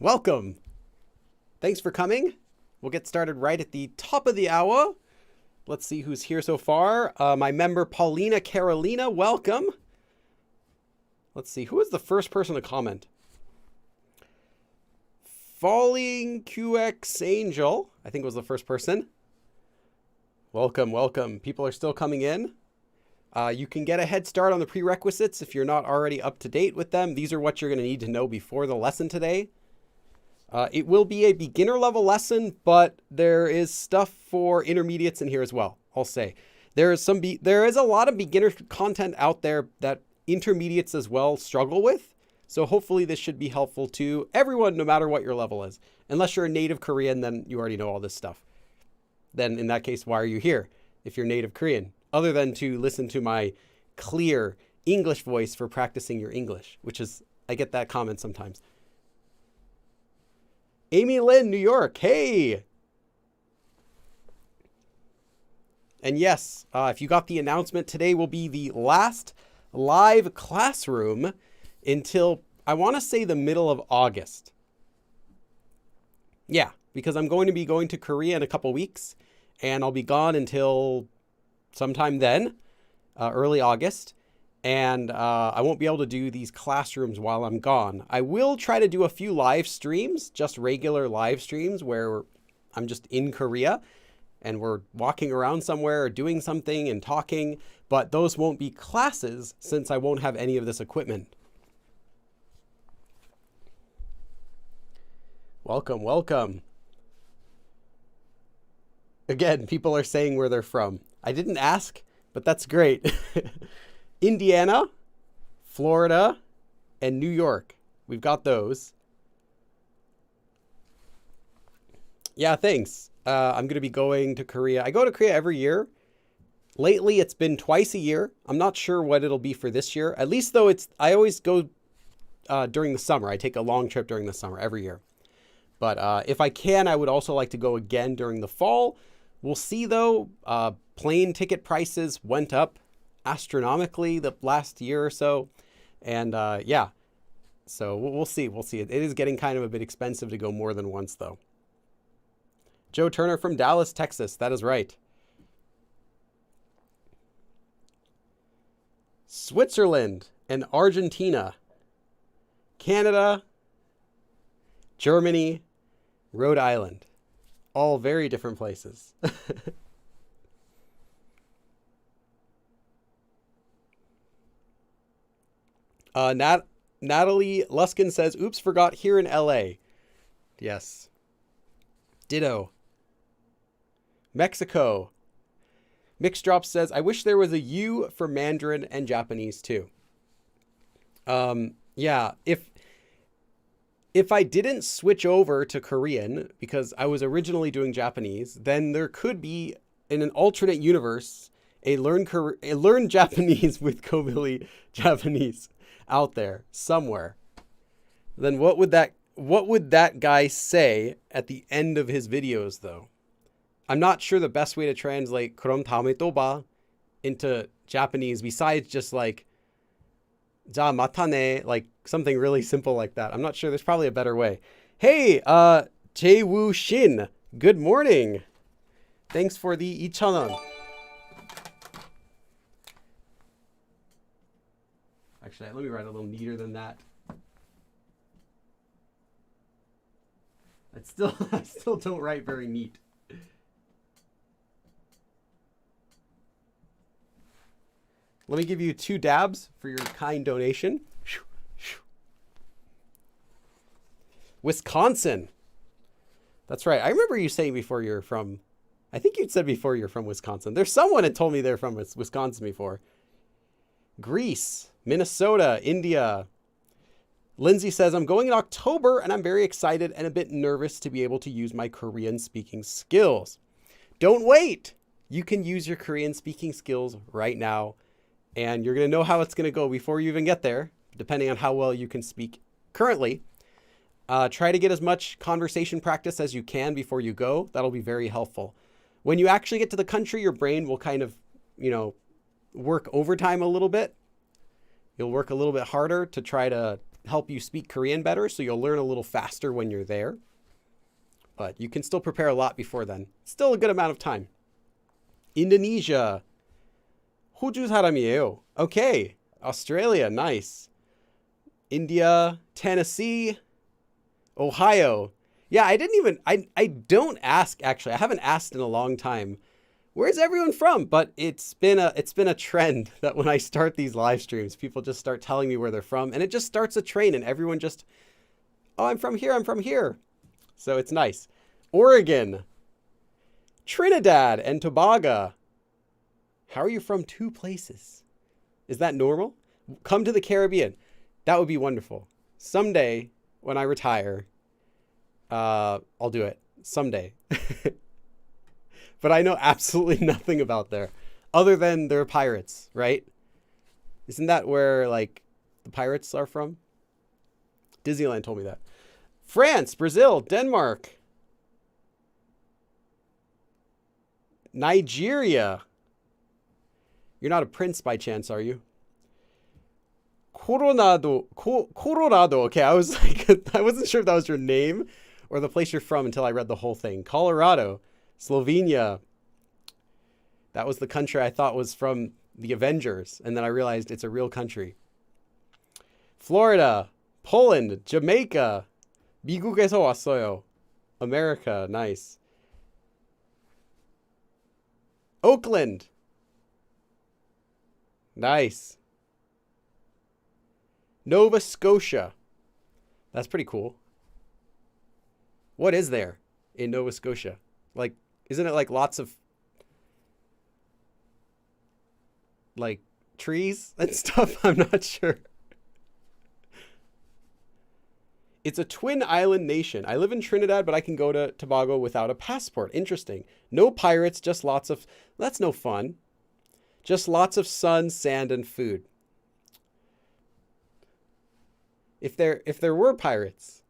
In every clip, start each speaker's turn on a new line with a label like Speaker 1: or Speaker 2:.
Speaker 1: welcome. Thanks for coming. We'll get started right at the top of the hour. Let's see who's here so far. My member, Paulina Carolina, welcome. Let's see, who was the first person to comment? Falling QX Angel, I think was the first person. Welcome, welcome. People are still coming in. You can get a head start on the prerequisites if you're not already up to date with them. These are what you're going to need to know before the lesson today. It will be a beginner level lesson, but there is stuff for intermediates in here as well. I'll say there is a lot of beginner content out there that intermediates as well struggle with. So hopefully this should be helpful to everyone, no matter what your level is. Unless you're a native Korean, then you already know all this stuff. Then in that case, why are you here if you're native Korean? Other than to listen to my clear English voice for practicing your English, which is, I get that comment sometimes. Amy Lynn, New York, hey! And yes, if you got the announcement, today will be the last live classroom until, I want to say, the middle of August. Yeah, because I'm going to be going to Korea in a couple weeks, and I'll be gone until sometime then, early August, and I won't be able to do these classrooms while I'm gone. I will try to do a few live streams, just regular live streams where I'm just in Korea and we're walking around somewhere or doing something and talking, but those won't be classes since I won't have any of this equipment. Welcome, welcome. Again, people are saying where they're from. I didn't ask, but that's great. Indiana, Florida, and New York. We've got those. Yeah, thanks. I'm going to be going to Korea. I go to Korea every year. Lately, it's been twice a year. I'm not sure what it'll be for this year. At least though, I always go during the summer. I take a long trip during the summer every year. But if I can, I would also like to go again during the fall. We'll see though, plane ticket prices went up astronomically the last year or so. And yeah, so we'll see. We'll see. It is getting kind of a bit expensive to go more than once though. Joe Turner from Dallas, Texas. That is right. Switzerland and Argentina, Canada, Germany, Rhode Island. All very different places. Natalie Luskin says, oops, forgot here in LA. Yes. Ditto. Mexico. Mixdrop says, I wish there was a U for Mandarin and Japanese too. Yeah, if I didn't switch over to Korean, because I was originally doing Japanese, then there could be, in an alternate universe, a learn Japanese with Kobili Japanese out there somewhere. Then what would that guy say at the end of his videos, though? I'm not sure the best way to translate 그럼 다음에 또 봐 into Japanese besides just like 자 마타네, like something really simple like that. I'm not sure. There's probably a better way. Hey, Jae-woo Shin, good morning. Thanks for the 2,000원. Actually, let me write a little neater than that. I still don't write very neat. Let me give you 2 dabs for your kind donation. Wisconsin. That's right. I remember you saying before you're from, I think you'd said before you're from Wisconsin. There's someone that told me they're from Wisconsin before. Greece, Minnesota, India. Lindsay says, I'm going in October and I'm very excited and a bit nervous to be able to use my Korean speaking skills. Don't wait. You can use your Korean speaking skills right now. And you're going to know how it's going to go before you even get there, depending on how well you can speak currently. Try to get as much conversation practice as you can before you go. That'll be very helpful. When you actually get to the country, your brain will kind of, work overtime a little bit. You'll work a little bit harder to try to help you speak Korean better, so you'll learn a little faster when you're there. But you can still prepare a lot before then. Still a good amount of time. Indonesia. 호주 사람이에요. Okay. Australia, nice. India, Tennessee, Ohio. Yeah, I don't ask, actually. I haven't asked in a long time. Where's everyone from? But it's been a trend that when I start these live streams, people just start telling me where they're from, and it just starts a train, and everyone just, oh, I'm from here. So it's nice. Oregon, Trinidad and Tobago. How are you from 2 places? Is that normal? Come to the Caribbean. That would be wonderful. Someday, when I retire, I'll do it. Someday. But I know absolutely nothing about there, other than they're pirates, right? Isn't that where, like, the pirates are from? Disneyland told me that. France, Brazil, Denmark, Nigeria. You're not a prince by chance, are you? Coronado. Okay, I was like, I wasn't sure if that was your name or the place you're from until I read the whole thing. Colorado, Slovenia. That was the country I thought was from the Avengers, and then I realized it's a real country. Florida, Poland, Jamaica, 미국에서 왔어요. America, nice. Oakland. Nice. Nova Scotia. That's pretty cool. What is there in Nova Scotia? Like, isn't it like lots of like trees and stuff? I'm not sure. It's a twin island nation. I live in Trinidad, but I can go to Tobago without a passport. Interesting. No pirates, just lots of, that's no fun. Just lots of sun, sand, and food. If there were pirates,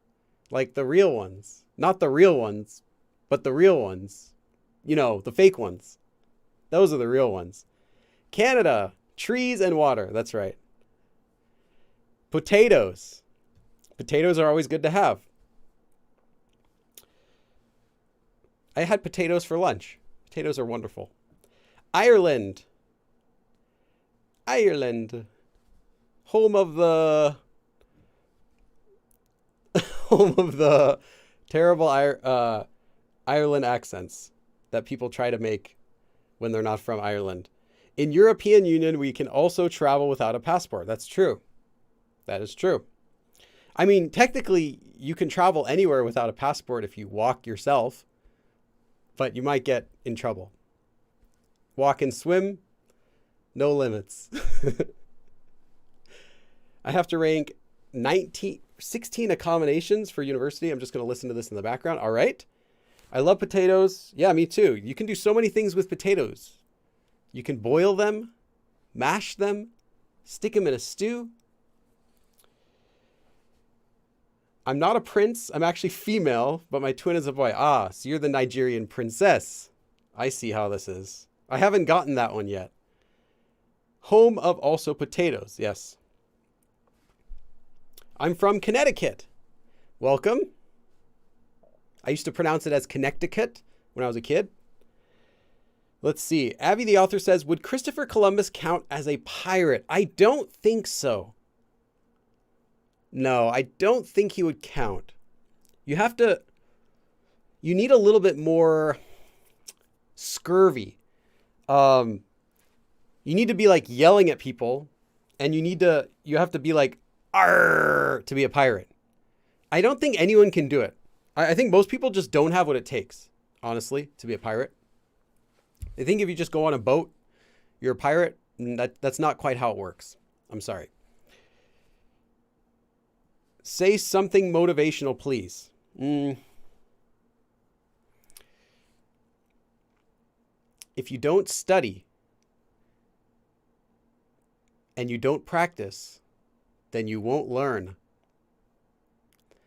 Speaker 1: like the real ones, not the real ones, but the real ones, you know, the fake ones. Those are the real ones. Canada, trees and water. That's right. Potatoes. Potatoes are always good to have. I had potatoes for lunch. Potatoes are wonderful. Ireland. Ireland. Home of the terrible Ireland accents that people try to make when they're not from Ireland. In European Union, we can also travel without a passport. That's true. That is true. I mean, technically, you can travel anywhere without a passport if you walk yourself, but you might get in trouble. Walk and swim, no limits. I have to rank 16 accommodations for university. I'm just going to listen to this in the background. All right. I love potatoes. Yeah, me too. You can do so many things with potatoes. You can boil them, mash them, stick them in a stew. I'm not a prince. I'm actually female, but my twin is a boy. Ah, so you're the Nigerian princess. I see how this is. I haven't gotten that one yet. Home of also potatoes. Yes. I'm from Connecticut. Welcome. I used to pronounce it as Connecticut when I was a kid. Let's see. Abby, the author, says, would Christopher Columbus count as a pirate? I don't think so. No, I don't think he would count. You need a little bit more scurvy. You need to be like yelling at people, and you have to be like, arr, to be a pirate. I don't think anyone can do it. I think most people just don't have what it takes, honestly, to be a pirate. They think if you just go on a boat, you're a pirate. That's not quite how it works. I'm sorry. Say something motivational, please. If you don't study and you don't practice, then you won't learn.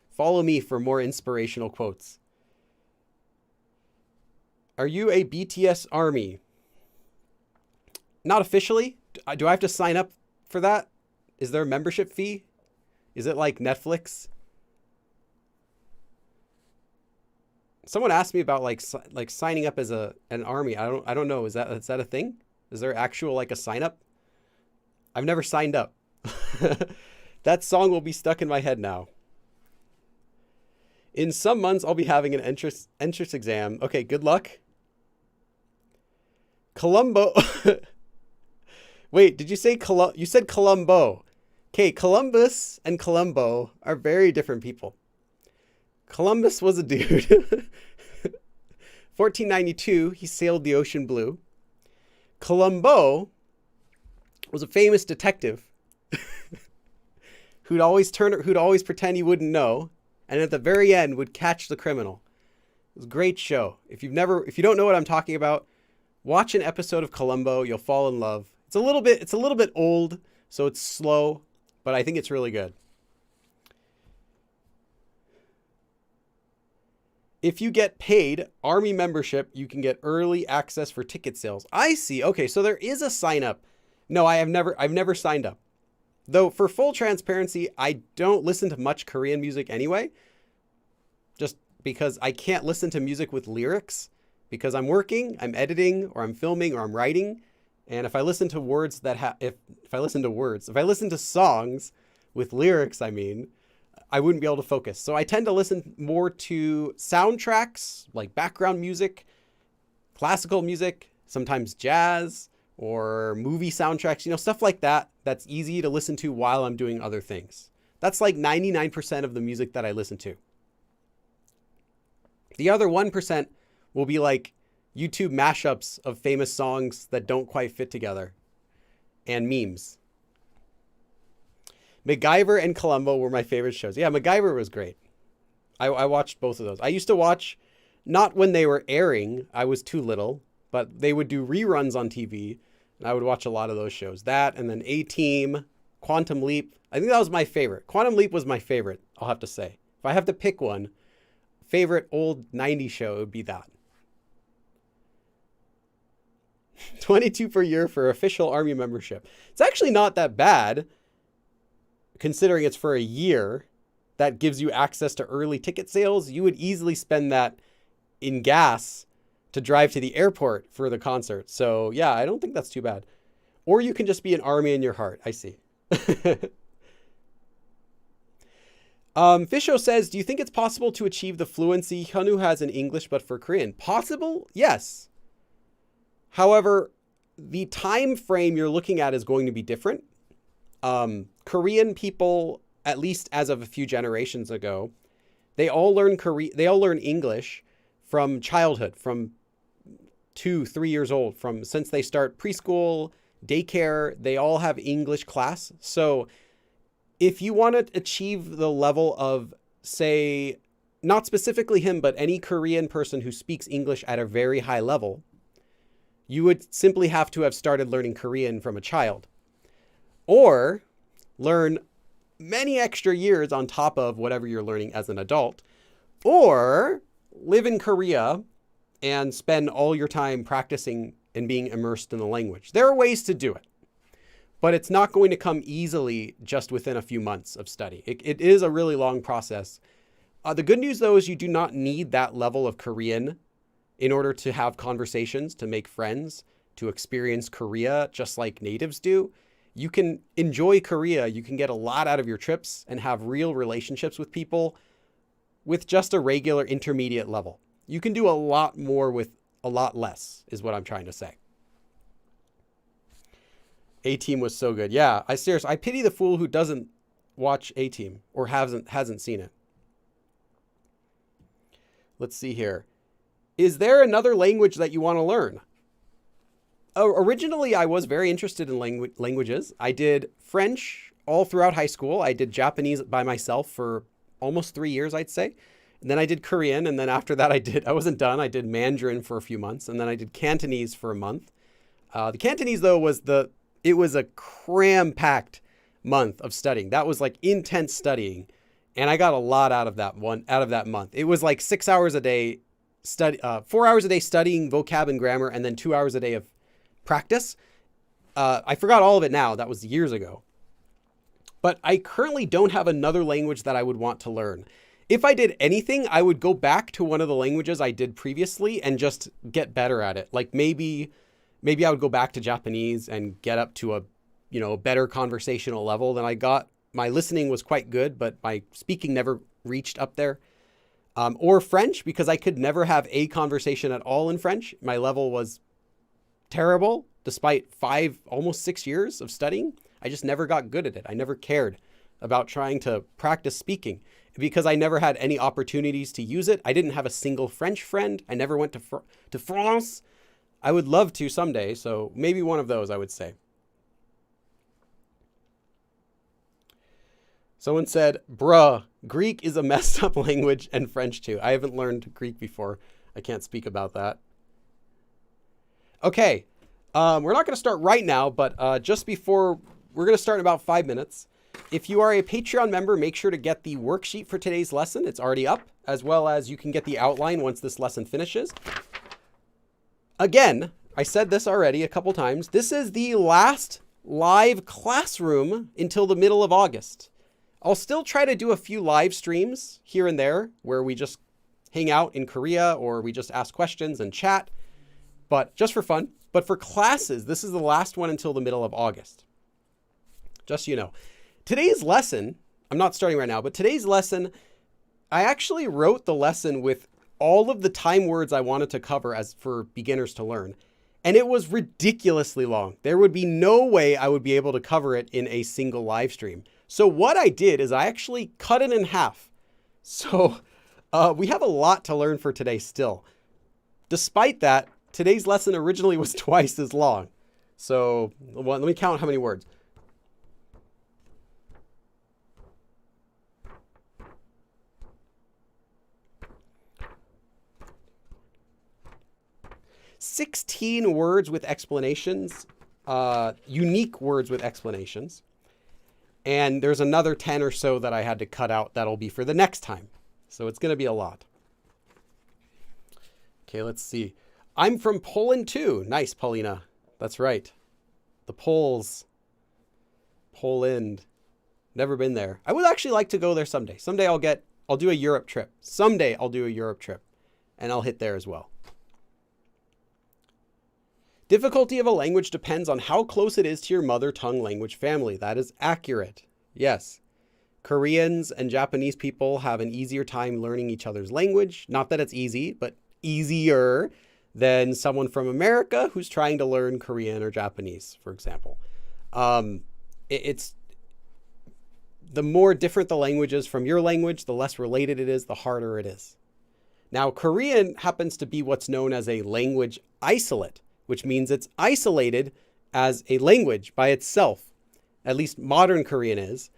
Speaker 1: Follow me for more inspirational quotes. Are you a BTS ARMY? Not officially. Do I have to sign up for that? Is there a membership fee? Is it like Netflix? Someone asked me about like signing up as an army. I don't know. Is that a thing? Is there actual like a sign up? I've never signed up. That song will be stuck in my head now. In some months, I'll be having an entrance exam. Okay, good luck. Colombo. Wait, did you say you said Colombo? Okay, Columbus and Colombo are very different people. Columbus was a dude. 1492, he sailed the ocean blue. Colombo was a famous detective who'd always pretend he wouldn't know, and at the very end would catch the criminal. It was a great show. If you don't know what I'm talking about, watch an episode of Columbo. You'll fall in love. It's a little bit old, so it's slow, but I think it's really good. If you get paid Army membership, you can get early access for ticket sales. I see. Okay, so there is a sign up. No, I've never signed up. Though for full transparency, I don't listen to much Korean music anyway. Just because I can't listen to music with lyrics because I'm working, I'm editing, or I'm filming, or I'm writing. And if I listen to if I listen to songs with lyrics, I wouldn't be able to focus. So I tend to listen more to soundtracks, like background music, classical music, sometimes jazz, or movie soundtracks, stuff like that. That's easy to listen to while I'm doing other things. That's like 99% of the music that I listen to. The other 1% will be like YouTube mashups of famous songs that don't quite fit together and memes. MacGyver and Columbo were my favorite shows. Yeah, MacGyver was great. I watched both of those. I used to watch, not when they were airing, I was too little, but they would do reruns on TV, and I would watch a lot of those shows. That, and then A-Team, Quantum Leap. I think that was my favorite. Quantum Leap was my favorite, I'll have to say. If I have to pick one, favorite old 90s show, it would be that. 22 per year for official Army membership. It's actually not that bad, considering it's for a year. That gives you access to early ticket sales. You would easily spend that in gas to drive to the airport for the concert. So yeah, I don't think that's too bad. Or you can just be an Army in your heart. I see. Fisho says, do you think it's possible to achieve the fluency Hyunwoo has in English but for Korean? Possible? Yes. However, the time frame you're looking at is going to be different. Korean people, at least as of a few generations ago, they all learn English from childhood, from 2-3 years old, since they start preschool, daycare, they all have English class. So if you want to achieve the level of, say, not specifically him, but any Korean person who speaks English at a very high level, you would simply have to have started learning Korean from a child, or learn many extra years on top of whatever you're learning as an adult, or live in Korea and spend all your time practicing and being immersed in the language. There are ways to do it, but it's not going to come easily just within a few months of study. It is a really long process. The good news, though, is you do not need that level of Korean in order to have conversations, to make friends, to experience Korea just like natives do. You can enjoy Korea. You can get a lot out of your trips and have real relationships with people with just a regular intermediate level. You can do a lot more with a lot less, is what I'm trying to say. A-Team was so good. Yeah, I pity the fool who doesn't watch A-Team or hasn't seen it. Let's see here. Is there another language that you want to learn? Originally, I was very interested in languages. I did French all throughout high school. I did Japanese by myself for almost 3 years, I'd say. And then I did Korean. And then after that, I wasn't done. I did Mandarin for a few months. And then I did Cantonese for a month. The Cantonese, though, it was a cram-packed month of studying. That was like intense studying. And I got a lot out of that month. It was like 6 hours a day, 4 hours a day studying vocab and grammar, and then 2 hours a day of practice. I forgot all of it now. That was years ago. but I currently don't have another language that I would want to learn. If I did anything, I would go back to one of the languages I did previously and just get better at it. Like maybe I would go back to Japanese and get up to a better conversational level than I got. My listening was quite good, but my speaking never reached up there. Or French, because I could never have a conversation at all in French. My level was terrible, despite 5, almost 6 years of studying. I just never got good at it. I never cared about trying to practice speaking because I never had any opportunities to use it. I didn't have a single French friend. I never went to France. I would love to someday, so maybe one of those, I would say. Someone said, bruh, Greek is a messed up language and French too. I haven't learned Greek before. I can't speak about that. Okay, we're not going to start right now, but just before, we're going to start in about 5 minutes. If you are a Patreon member, make sure to get the worksheet for today's lesson. It's already up, as well as you can get the outline once this lesson finishes. Again, I said this already a couple times. This is the last live classroom until the middle of August. I'll still try to do a few live streams here and there where we just hang out in Korea or we just ask questions and chat, but just for fun. But for classes, this is the last one until the middle of August. Just so you know. Today's lesson, I'm not starting right now, but today's lesson, I actually wrote the lesson with all of the time words I wanted to cover as for beginners to learn. And it was ridiculously long. There would be no way I would be able to cover it in a single live stream. So what I did is I actually cut it in half. So we have a lot to learn for today still. Despite that, today's lesson originally was twice as long. So let me count how many words. "16 words with explanations, unique words with explanations. And there's another 10 or so that I had to cut out that'll be for the next time. So it's going to be a lot. Okay, let's see. I'm from Poland too. Nice, Paulina. That's right. The Poles. Poland. Never been there. I would actually like to go there someday. Someday I'll do a Europe trip. Someday I'll do a Europe trip and I'll hit there as well. Difficulty of a language depends on how close it is to your mother tongue language family. That is accurate. Yes. Koreans and Japanese people have an easier time learning each other's language. Not that it's easy, but easier than someone from America who's trying to learn Korean or Japanese, for example. It's the more different the language is from your language, the less related it is, the harder it is. Now, Korean happens to be what's known as a language isolate, which means it's isolated as a language by itself. At least modern Korean is.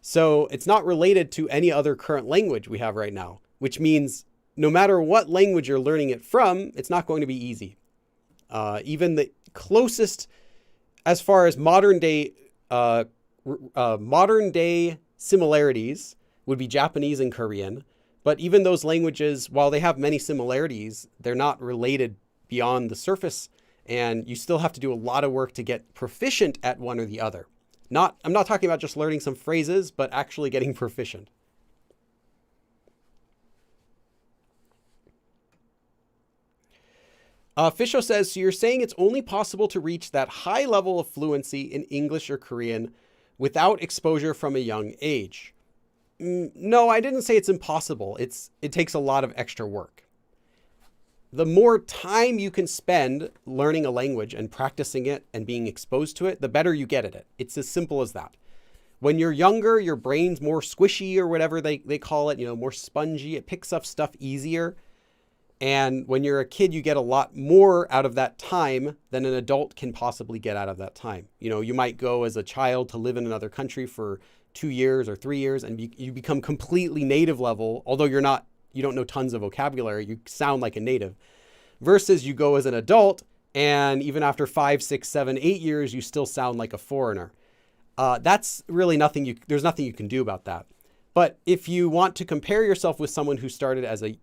Speaker 1: So it's not related to any other current language we have right now, which means no matter what language you're learning it from, it's not going to be easy. Even the closest, as far as modern day similarities would be Japanese and Korean. But even those languages, while they have many similarities, they're not related beyond the surface. And you still have to do a lot of work to get proficient at one or the other. I'm not talking about just learning some phrases, but actually getting proficient. Fisho says, so you're saying it's only possible to reach that high level of fluency in English or Korean without exposure from a young age? No, I didn't say it's impossible. It takes a lot of extra work. The more time you can spend learning a language and practicing it and being exposed to it, the better you get at it. It's as simple as that. When you're younger, your brain's more squishy or whatever they call it, more spongy. It picks up stuff easier. And when you're a kid, you get a lot more out of that time than an adult can possibly get out of that time. You might go as a child to live in another country for 2 years or 3 years and you become completely native level, although you don't know tons of vocabulary, you sound like a native, versus you go as an adult and even after 5, 6, 7, 8 years, you still sound like a foreigner. That's really there's nothing you can do about that. But if you want to compare yourself with someone who started as a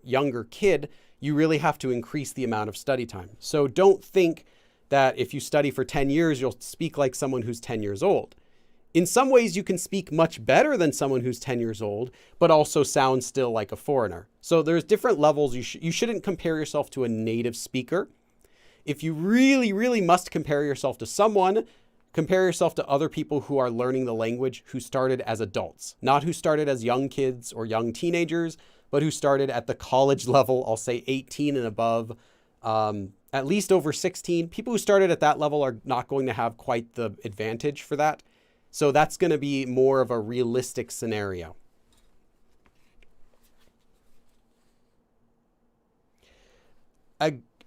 Speaker 1: younger kid, you really have to increase the amount of study time. So don't think that if you study for 10 years, you'll speak like someone who's 10 years old. in some ways you can speak much better than someone who's 10 years old, but also sound still like a foreigner. So there's different levels. You shouldn't compare yourself to a native speaker. If you really, really must compare yourself to someone, compare yourself to other people who are learning the language who started as adults, not who started as young kids or young teenagers, but who started at the college level, I'll say 18 and above, at least over 16. People who started at that level are not going to have quite the advantage for that. So that's going to be more of a realistic scenario.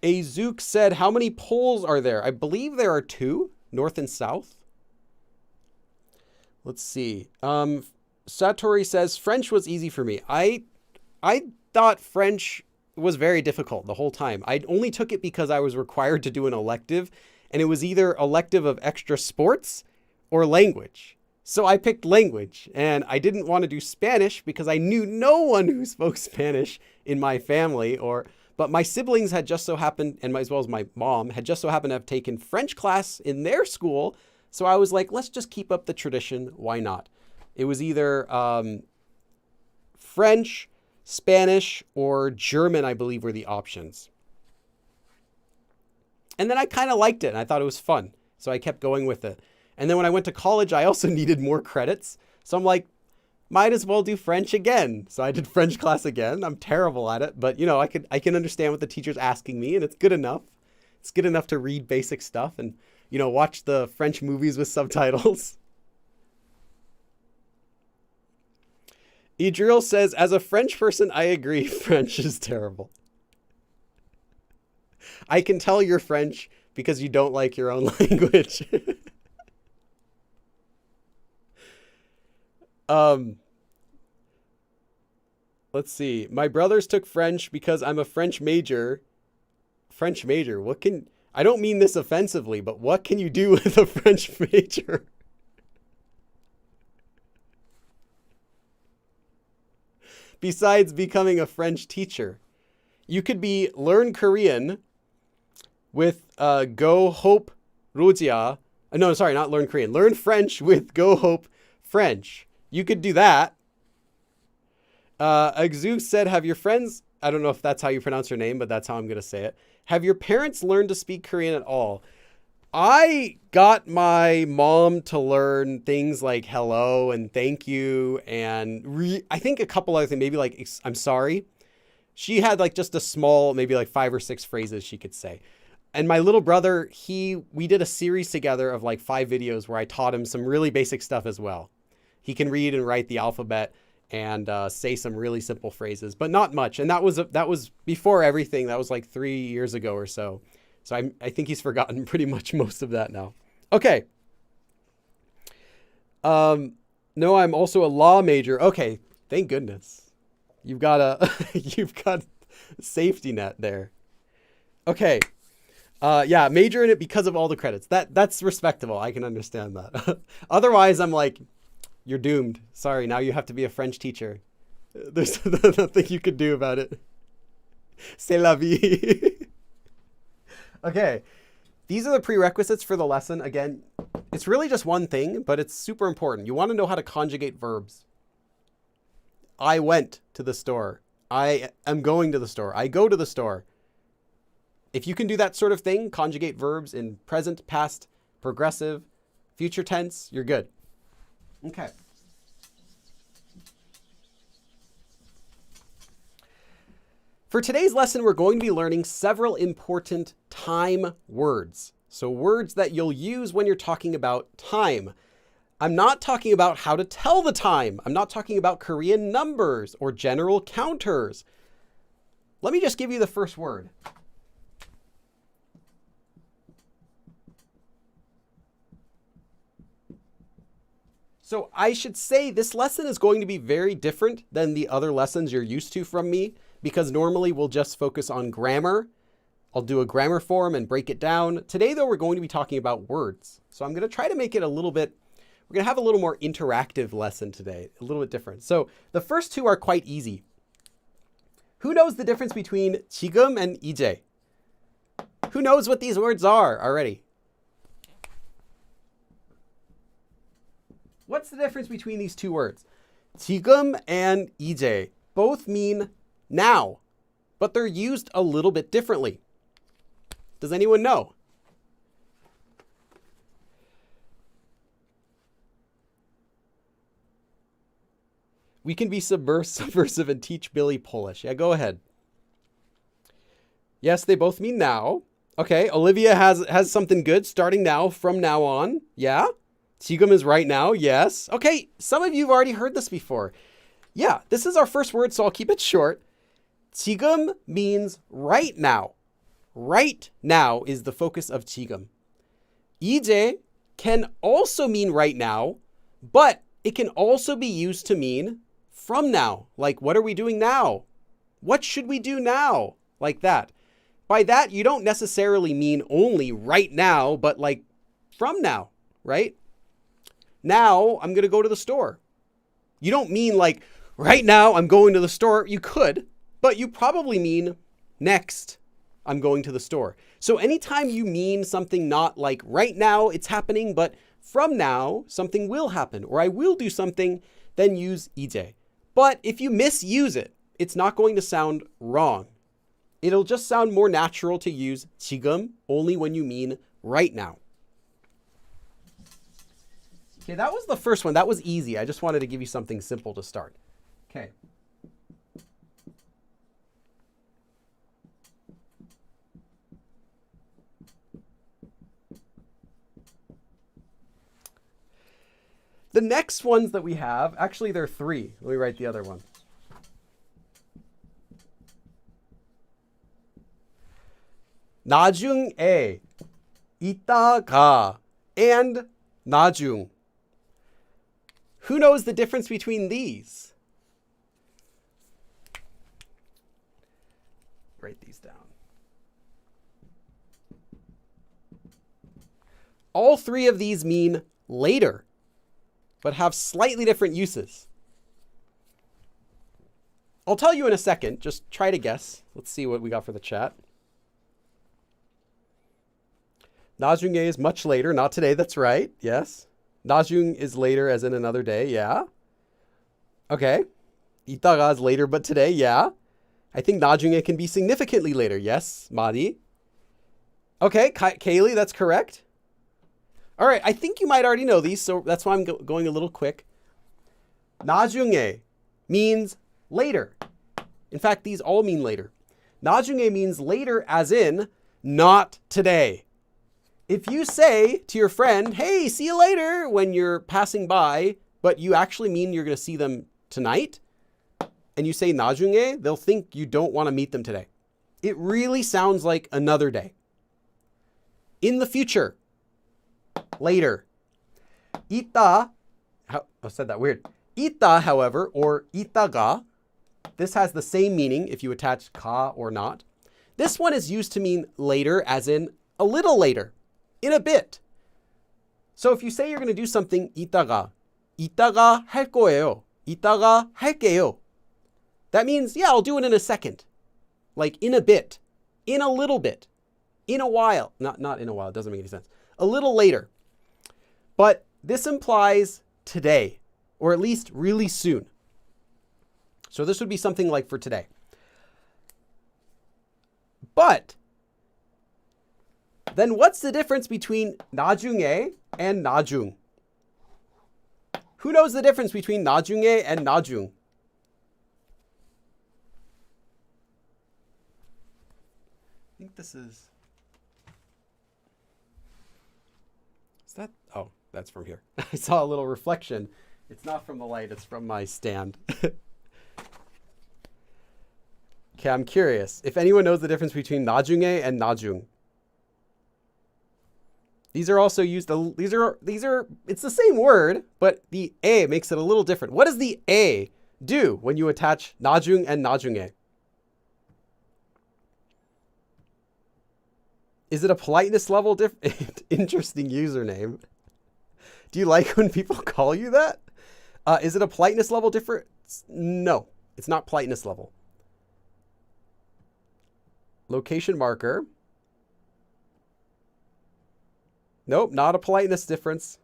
Speaker 1: Azuk said, how many poles are there? I believe there are 2, north and south. Let's see. Satori says, French was easy for me. I thought French was very difficult the whole time. I only took it because I was required to do an elective, and it was either elective of extra sports or language. So I picked language, and I didn't want to do Spanish because I knew no one who spoke Spanish in my family, but my siblings had just so happened, and as well as my mom, had just so happened to have taken French class in their school. So I was like, let's just keep up the tradition. Why not? It was either French, Spanish, or German, I believe, were the options. And then I kind of liked it, and I thought it was fun. So I kept going with it. And then when I went to college, I also needed more credits. So I'm like, might as well do French again. So I did French class again. I'm terrible at it, but I can understand what the teacher's asking me, and it's good enough. It's good enough to read basic stuff and, watch the French movies with subtitles. Idril says, as a French person, I agree. French is terrible. I can tell you're French because you don't like your own language. Let's see. My brothers took French because I'm a French major. French major. I don't mean this offensively, but what can you do with a French major? Besides becoming a French teacher, you could learn Korean with Go Hope Rojia. No, sorry, not learn Korean. Learn French with Go Hope French. You could do that. Agzu said, have your friends, I don't know if that's how you pronounce your name, but that's how I'm going to say it. Have your parents learned to speak Korean at all? I got my mom to learn things like hello and thank you. And I think a couple other things, maybe like, I'm sorry. She had like just a small, maybe like 5 or 6 phrases she could say. And my little brother, we did a series together of like 5 videos where I taught him some really basic stuff as well. He can read and write the alphabet and say some really simple phrases, but not much. And that was before everything. That was like 3 years ago or so. So I think he's forgotten pretty much most of that now. Okay. No, I'm also a law major. Okay, thank goodness. You've got a safety net there. Okay. Yeah, major in it because of all the credits. That's respectable. I can understand that. Otherwise, I'm like, you're doomed. Sorry, now you have to be a French teacher. There's nothing you could do about it. C'est la vie. Okay, these are the prerequisites for the lesson. Again, it's really just one thing, but it's super important. You want to know how to conjugate verbs. I went to the store. I am going to the store. I go to the store. If you can do that sort of thing, conjugate verbs in present, past, progressive, future tense, you're good. Okay. For today's lesson, we're going to be learning several important time words. So words that you'll use when you're talking about time. I'm not talking about how to tell the time. I'm not talking about Korean numbers or general counters. Let me just give you the first word. So I should say this lesson is going to be very different than the other lessons you're used to from me, because normally we'll just focus on grammar. I'll do a grammar form and break it down. Today, though, we're going to be talking about words. So I'm going to try to make it we're going to have a little more interactive lesson today, a little bit different. So the first 2 are quite easy. Who knows the difference between 지금 and 이제? Who knows what these words are already? What's the difference between these two words? 지금 and 이제 both mean now, but they're used a little bit differently. Does anyone know? We can be subversive and teach Billy Polish. Yeah, go ahead. Yes, they both mean now. Okay, Olivia has something good starting now, from now on. Yeah. 지금 is right now. Yes. Okay, some of you have already heard this before. Yeah, this is our first word, so I'll keep it short. 지금 means right now. Right now is the focus of 지금. 이제 can also mean right now, but it can also be used to mean from now. Like, what are we doing now? What should we do now? Like that. By that, you don't necessarily mean only right now, but like from now, right? Now, I'm going to go to the store. You don't mean like, right now, I'm going to the store. You could, but you probably mean next, I'm going to the store. So anytime you mean something not like right now, it's happening, but from now, something will happen, or I will do something, then use 이제. But if you misuse it, it's not going to sound wrong. It'll just sound more natural to use 지금 only when you mean right now. Okay, that was the first one. That was easy. I just wanted to give you something simple to start. Okay. The next ones that we have, actually there are three. Let me write the other one. 나중에, 이따가, and 나중. Who knows the difference between these? Write these down. All three of these mean later, but have slightly different uses. I'll tell you in a second. Just try to guess. Let's see what we got for the chat. 나중에 is much later, not today. That's right. Yes. 나중 is later as in another day. Yeah. Okay. 이따가 is later, but today. Yeah. I think 나중에 can be significantly later. Yes, Madi. Okay, Kaylee, that's correct. All right, I think you might already know these, so that's why I'm going a little quick. 나중에 means later. In fact, these all mean later. 나중에 means later as in not today. If you say to your friend, hey, see you later, when you're passing by, but you actually mean you're going to see them tonight, and you say 나중에, they'll think you don't want to meet them today. It really sounds like another day. In the future. Later. 이따, I said that weird. 이따, however, or 이따가, this has the same meaning if you attach 가 or not. This one is used to mean later as in a little later. In a bit. So if you say you're going to do something 이따가 할 거예요. 이따가 할게요. That means, yeah, I'll do it in a second. Like in a bit. In a little bit. In a while. Not in a while. It doesn't make any sense. A little later. But this implies today. Or at least really soon. So this would be something like for today. But then what's the difference between 나중에 and 나중? Who knows the difference between 나중에 and 나중? I think this is that? Oh, that's from here. I saw a little reflection. It's not from the light, it's from my stand. Okay, I'm curious. If anyone knows the difference between 나중에 and 나중. These are also used, these are, it's the same word, but the A makes it a little different. What does the A do when you attach 나중 and 나중에? Is it a politeness level interesting username? Do you like when people call you that? Is it a politeness level difference? No, it's not politeness level. Location marker. Nope, not a politeness difference.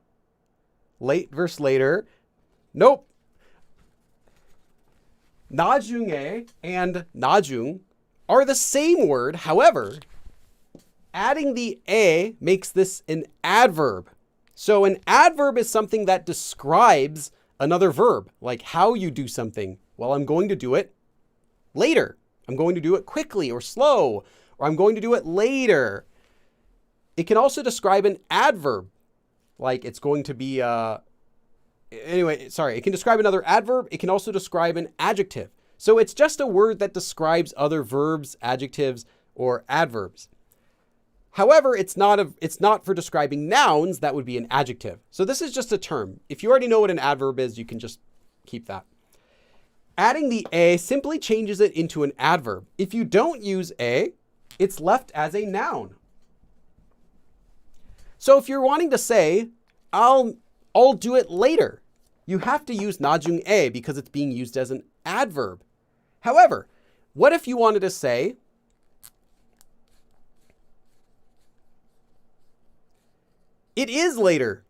Speaker 1: late versus later. Nope. 나중에 and 나중 are the same word. However, adding the a makes this an adverb. So an adverb is something that describes another verb, like how you do something. Well, I'm going to do it later. I'm going to do it quickly or slow, or I'm going to do it later. It can also describe an adverb, like it's going to be, it can describe another adverb. It can also describe an adjective. So it's just a word that describes other verbs, adjectives, or adverbs. However, it's not for describing nouns. That would be an adjective. So this is just a term. If you already know what an adverb is, you can just keep that. Adding the a simply changes it into an adverb. If you don't use a, it's left as a noun. So if you're wanting to say, I'll do it later, you have to use 나중 에 because it's being used as an adverb. However, what if you wanted to say, it is later,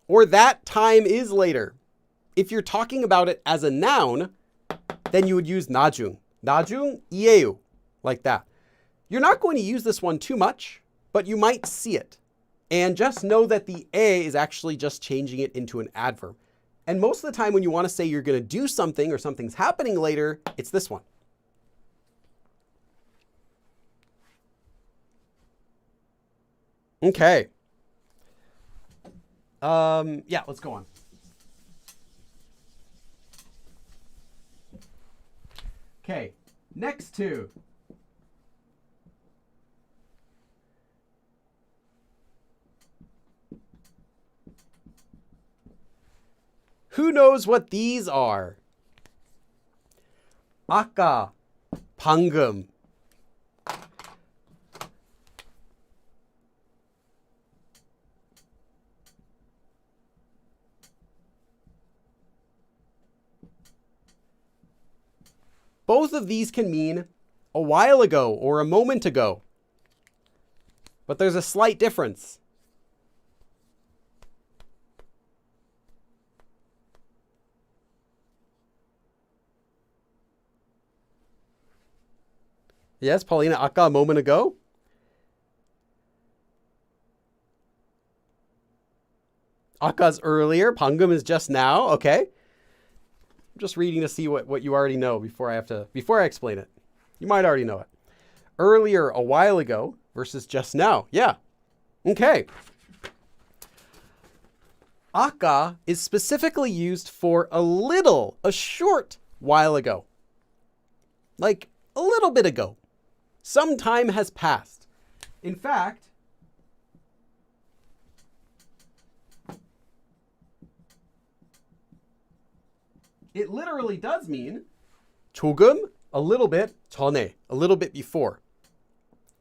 Speaker 1: or that time is later? If you're talking about it as a noun, then you would use 나중. 나중 이에요, like that. You're not going to use this one too much, but you might see it. And just know that the a is actually just changing it into an adverb. And most of the time when you want to say you're going to do something or something's happening later, it's this one. Okay. Yeah, let's go on. Okay, next two. Who knows what these are? 아까, 방금. Both of these can mean a while ago or a moment ago. But there's a slight difference. Yes, Paulina, 아까 a moment ago. 아까's earlier, 방금 is just now. Okay. I'm just reading to see what you already know before I explain it. You might already know it. Earlier, a while ago, versus just now. Yeah. Okay. 아까 is specifically used for a short while ago. Like a little bit ago. Some time has passed. In fact, it literally does mean 조금, a little bit, 전에, a little bit before.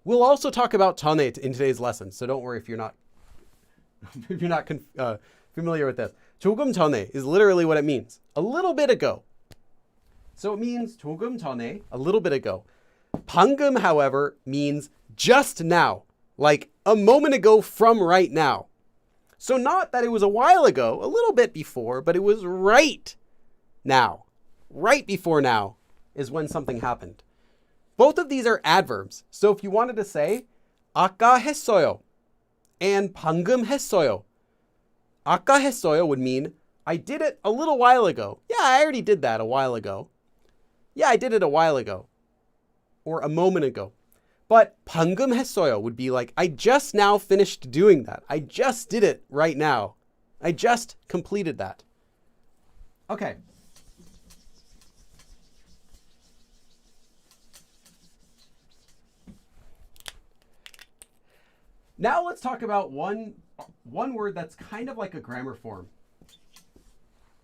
Speaker 1: We'll also talk about 전에 in today's lesson, so don't worry if you're not familiar with this. 조금 전에 is literally what it means. A little bit ago. So it means 조금 전에, a little bit ago. 방금, however, means just now, like a moment ago from right now. So not that it was a while ago, a little bit before, but it was right now. Right before now is when something happened. Both of these are adverbs. So if you wanted to say 아까 했어요 and 방금 했어요. 아까 했어요 would mean I did it a little while ago. Yeah, I already did that a while ago. Yeah, I did it a while ago. Or a moment ago. But 방금 했어요 would be like, I just now finished doing that. I just did it right now. I just completed that. Okay. Now let's talk about one word that's kind of like a grammar form.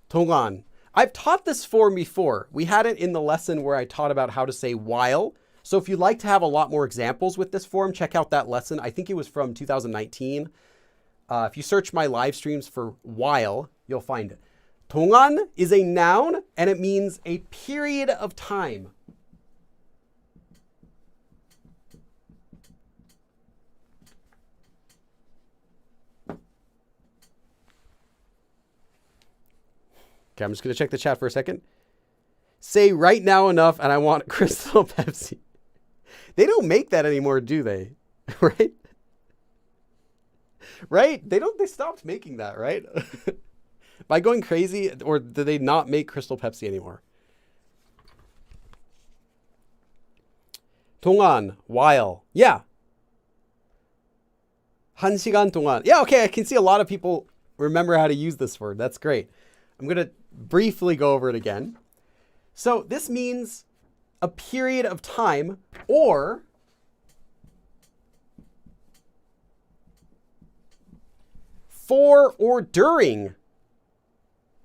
Speaker 1: 동안. I've taught this form before. We had it in the lesson where I taught about how to say while. So if you'd like to have a lot more examples with this form, check out that lesson. I think it was from 2019. If you search my live streams for while, you'll find it. 동안 is a noun and it means a period of time. Okay, I'm just going to check the chat for a second. Say right now enough and I want Crystal Pepsi. They don't make that anymore, do they? Right? Right? They stopped making that, right? Am I going crazy, or do they not make Crystal Pepsi anymore? 동안, while. Yeah. 1시간 동안. Yeah, okay, I can see a lot of people remember how to use this word. That's great. I'm going to briefly go over it again. So this means a period of time or for or during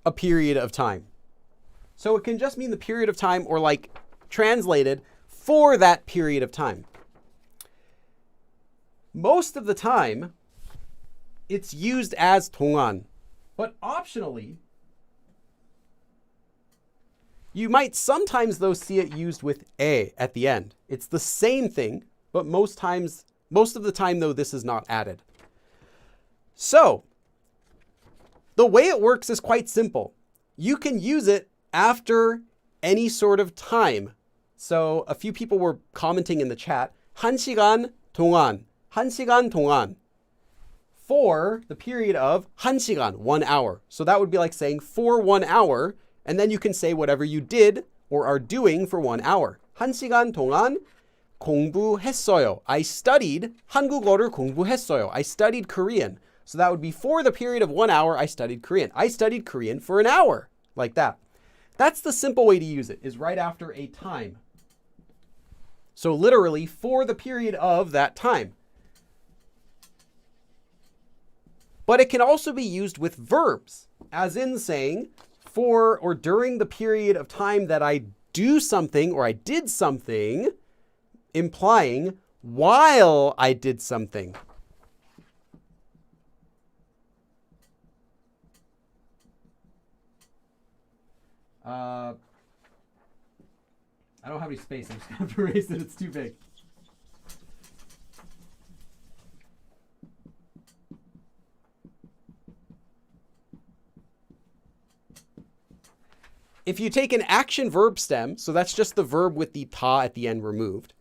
Speaker 1: a period of time. So it can just mean the period of time or like translated for that period of time. Most of the time, it's used as 동안, but optionally, you might sometimes though see it used with 에 at the end. It's the same thing, but most of the time though, this is not added. So, the way it works is quite simple. You can use it after any sort of time. So a few people were commenting in the chat, 1시간 동안, 1시간 동안, for the period of 1시간, 1 hour. So that would be like saying for 1 hour, and then you can say whatever you did or are doing for 1 hour. 1시간 동안 공부했어요. I studied 한국어를 공부했어요. I studied Korean. So that would be for the period of 1 hour, I studied Korean. I studied Korean for an hour, like that. That's the simple way to use it, is right after a time. So literally, for the period of that time. But it can also be used with verbs, as in saying, for or during the period of time that I do something or I did something, implying while I did something. I don't have any space. I'm just going to have to erase it. It's too big. If you take an action verb stem, so that's just the verb with the 다 at the end removed.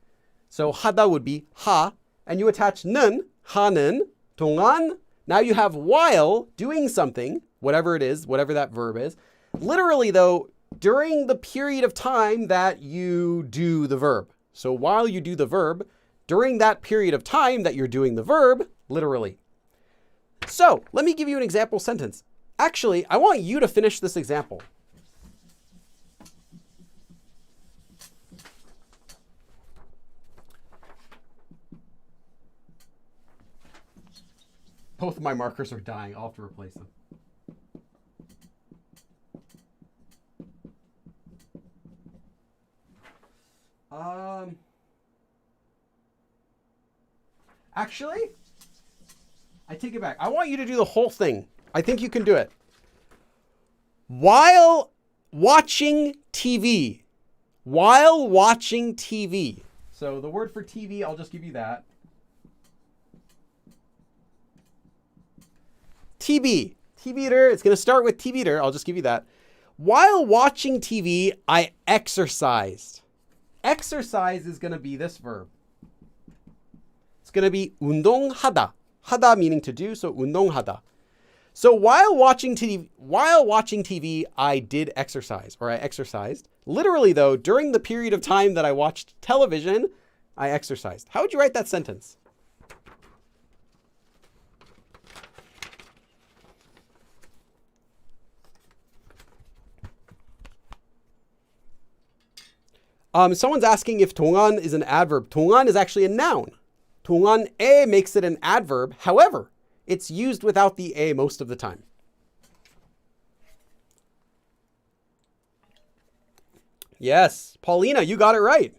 Speaker 1: So 하다 would be 하, and you attach 는, 하는, 동안. Now you have while doing something, whatever it is, whatever that verb is. Literally though, during the period of time that you do the verb. So while you do the verb, during that period of time that you're doing the verb, literally. So let me give you an example sentence. Actually, I want you to finish this example. Both of my markers are dying. I'll have to replace them. Actually, I take it back. I want you to do the whole thing. I think you can do it. While watching TV. While watching TV. So the word for TV, I'll just give you that. TV. TV를, it's going to start with TV를. I'll just give you that. While watching TV, I exercised. Exercise is going to be this verb. It's going to be 운동하다. 하다 meaning to do, so 운동하다. So while watching TV, I did exercise, or I exercised. Literally though, during the period of time that I watched television, I exercised. How would you write that sentence? Someone's asking if 동안 is an adverb. 동안 is actually a noun. 동안에 makes it an adverb. However, it's used without the 에 most of the time. Yes, Paulina, you got it right.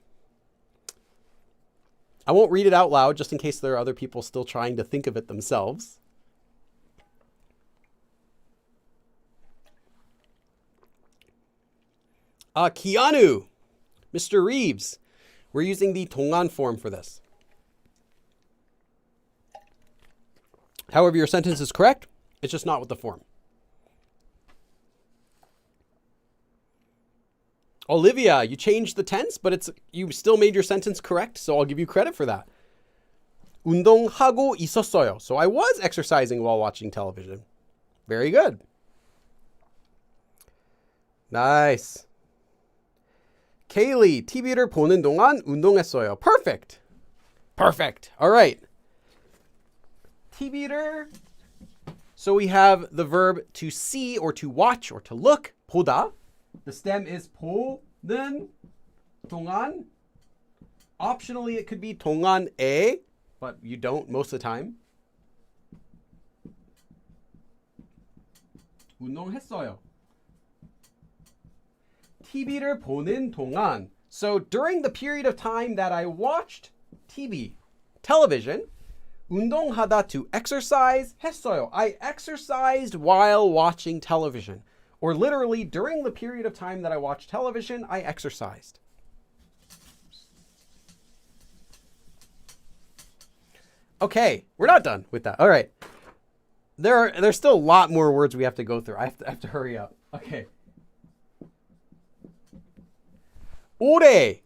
Speaker 1: I won't read it out loud just in case there are other people still trying to think of it themselves. Keanu. Mr. Reeves, we're using the 동안 form for this. However, your sentence is correct. It's just not with the form. Olivia, you changed the tense, but you still made your sentence correct, so I'll give you credit for that. 운동하고 있었어요. So I was exercising while watching television. Very good. Nice. Kaylee, TV를 보는 동안 운동했어요. Perfect. Perfect. All right. TV를. So we have the verb to see or to watch or to look. 보다. The stem is 보는 동안. Optionally, it could be 동안에, but you don't most of the time. 운동했어요. TV를 보는 동안. So during the period of time that I watched television, 운동하다 to exercise 했어요. I exercised while watching television. Or literally, during the period of time that I watched television, I exercised. Okay, we're not done with that. All right. There's still a lot more words we have to go through. I have to hurry up. Okay. 오래.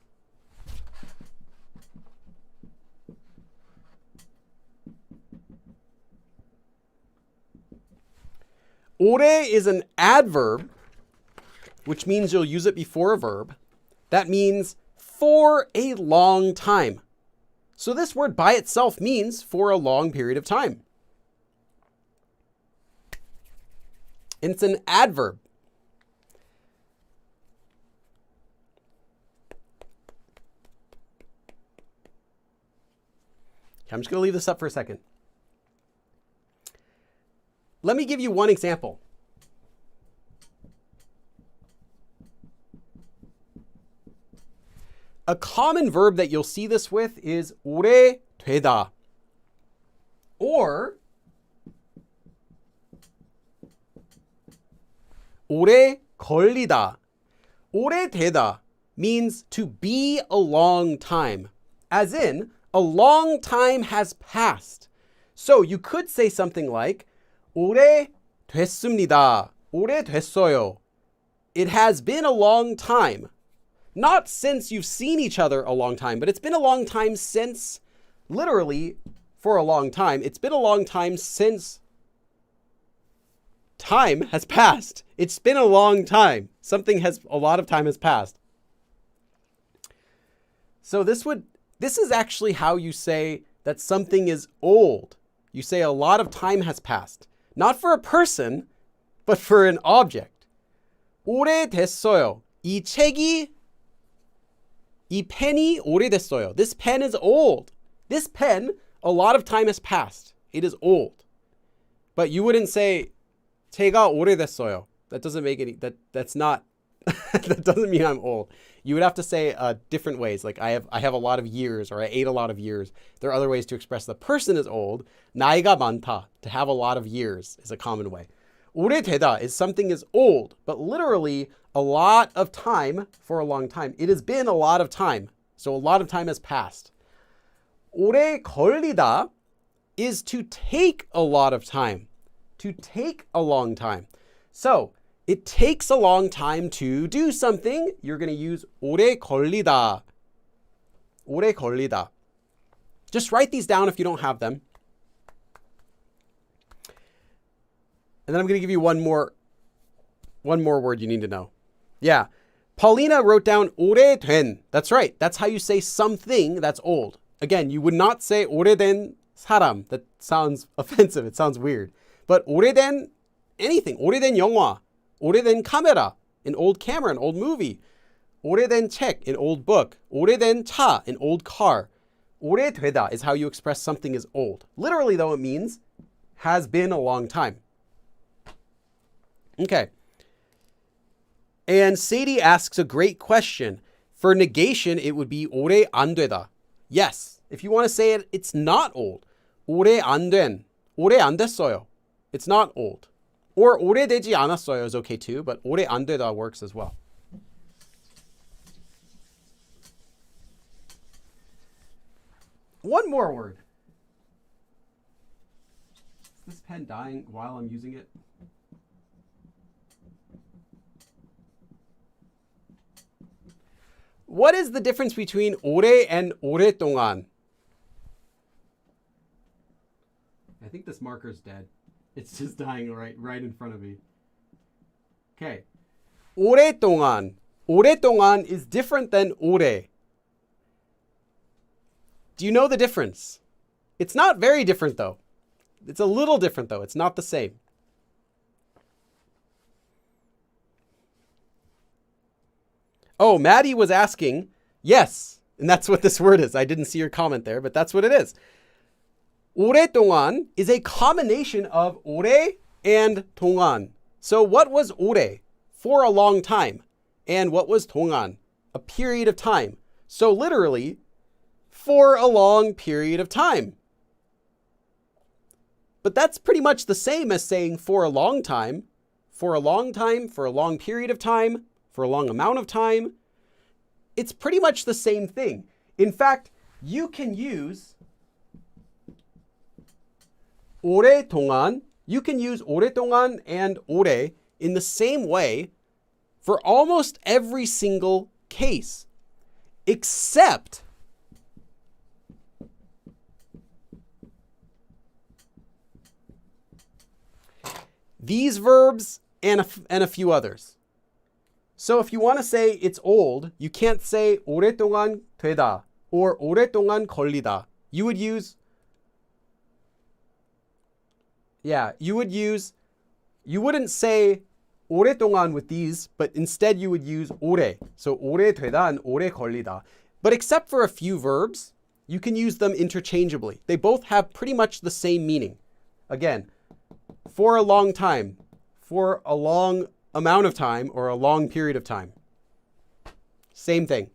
Speaker 1: 오래 is an adverb, which means you'll use it before a verb. That means for a long time. So this word by itself means for a long period of time. And it's an adverb. I'm just going to leave this up for a second. Let me give you one example. A common verb that you'll see this with is 오래되다. Or 오래 걸리다. 오래되다 means to be a long time. As in, a long time has passed. So you could say something like 오래됐습니다. 오래됐어요. It has been a long time. Not since you've seen each other a long time, but it's been a long time since, literally, for a long time. It's been a long time since time has passed. It's been a long time. A lot of time has passed. So this is actually how you say that something is old. You say a lot of time has passed. Not for a person, but for an object. 오래됐어요. 이 펜이 오래됐어요. This pen is old. This pen, a lot of time has passed. It is old. But you wouldn't say 제가 오래됐어요. That doesn't make any, that's not, that doesn't mean I'm old. You would have to say different ways. Like I have a lot of years, or I ate a lot of years. There are other ways to express the person is old. 나이가 많다, to have a lot of years, is a common way. 오래되다 is something is old, but literally a lot of time for a long time. It has been a lot of time. So a lot of time has passed. 오래 걸리다 is to take a lot of time. To take a long time. So it takes a long time to do something. You're going to use 오래 걸리다. 오래 걸리다. Just write these down if you don't have them. And then I'm going to give you one more word you need to know. Yeah. Paulina wrote down 오래된. That's right. That's how you say something that's old. Again, you would not say 오래된 사람. That sounds offensive. It sounds weird. But 오래된 anything. 오래된 영화. 오래된 카메라. An old camera, an old movie. 오래된 책, an old book. 오래된 차, an old car. 오래되다 is how you express something is old. Literally, though, it means has been a long time. Okay. And Sadie asks a great question. For negation, it would be 오래 안 되다. Yes. If you want to say it, it's not old. 오래 안 된. 오래 안 됐어요. It's not old. Or 오래되지 않았어요 is okay too, but 오래 안 되다 works as well. One more word. Is this pen dying while I'm using it? What is the difference between 오래 and 오랫동안? I think this marker's dead. It's just dying right in front of me. Okay. 오랫동안. 오랫동안 is different than 오래. Do you know the difference? It's not very different though. It's a little different though. It's not the same. Oh, Maddie was asking. Yes, and that's what this word is. I didn't see your comment there, but that's what it is. 오랫동안 is a combination of 오래 and 동안. So what was 오래? For a long time. And what was 동안? A period of time. So literally, for a long period of time. But that's pretty much the same as saying for a long time, for a long time, for a long period of time, for a long amount of time. It's pretty much the same thing. In fact, you can use 오랫동안, you can use 오랫동안 and 오래 in the same way for almost every single case, except these verbs and a few others. So if you want to say it's old, you can't say 오랫동안 되다 or 오랫동안 걸리다. You wouldn't say 오랫동안 with these, but instead you would use 오래. So 오래되다 and 오래 걸리다. But except for a few verbs, you can use them interchangeably. They both have pretty much the same meaning. Again, for a long time, for a long amount of time, or a long period of time. Same thing.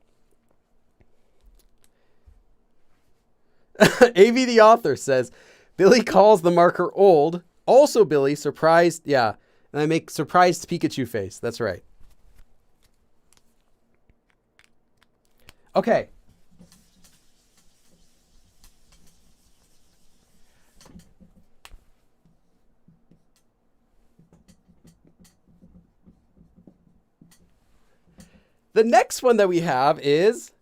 Speaker 1: AV the author says, Billy calls the marker old. Also, Billy, surprised. Yeah, and I make surprised Pikachu face. That's right. Okay. The next one that we have is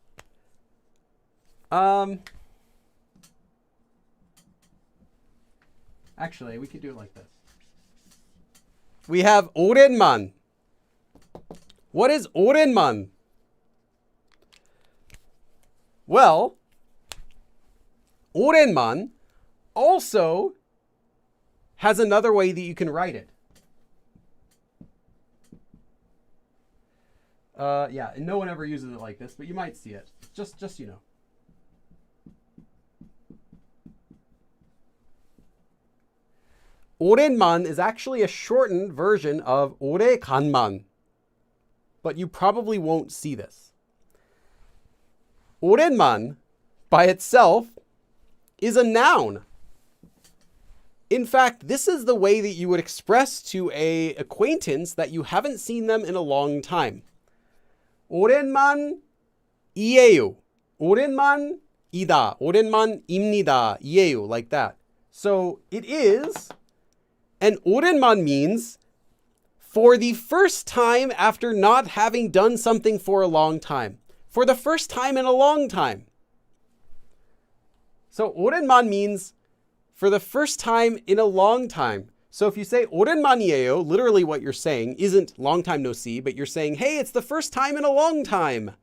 Speaker 1: actually, we could do it like this. We have 오랜만. What is 오랜만? Well, 오랜만 also has another way that you can write it. Yeah, and no one ever uses it like this, but you might see it. Just you know. 오랜만 is actually a shortened version of 오래간만, but you probably won't see this. 오랜만, by itself, is a noun. In fact, this is the way that you would express to an acquaintance that you haven't seen them in a long time. 오랜만이에요. 오랜만이다. 오랜만입니다. 이에요. Like that. So it is, and 오랜만 means for the first time after not having done something for a long time. For the first time in a long time. So 오랜만 means for the first time in a long time. So if you say 오랜만이에요, literally what you're saying isn't long time no see, but you're saying, hey, it's the first time in a long time.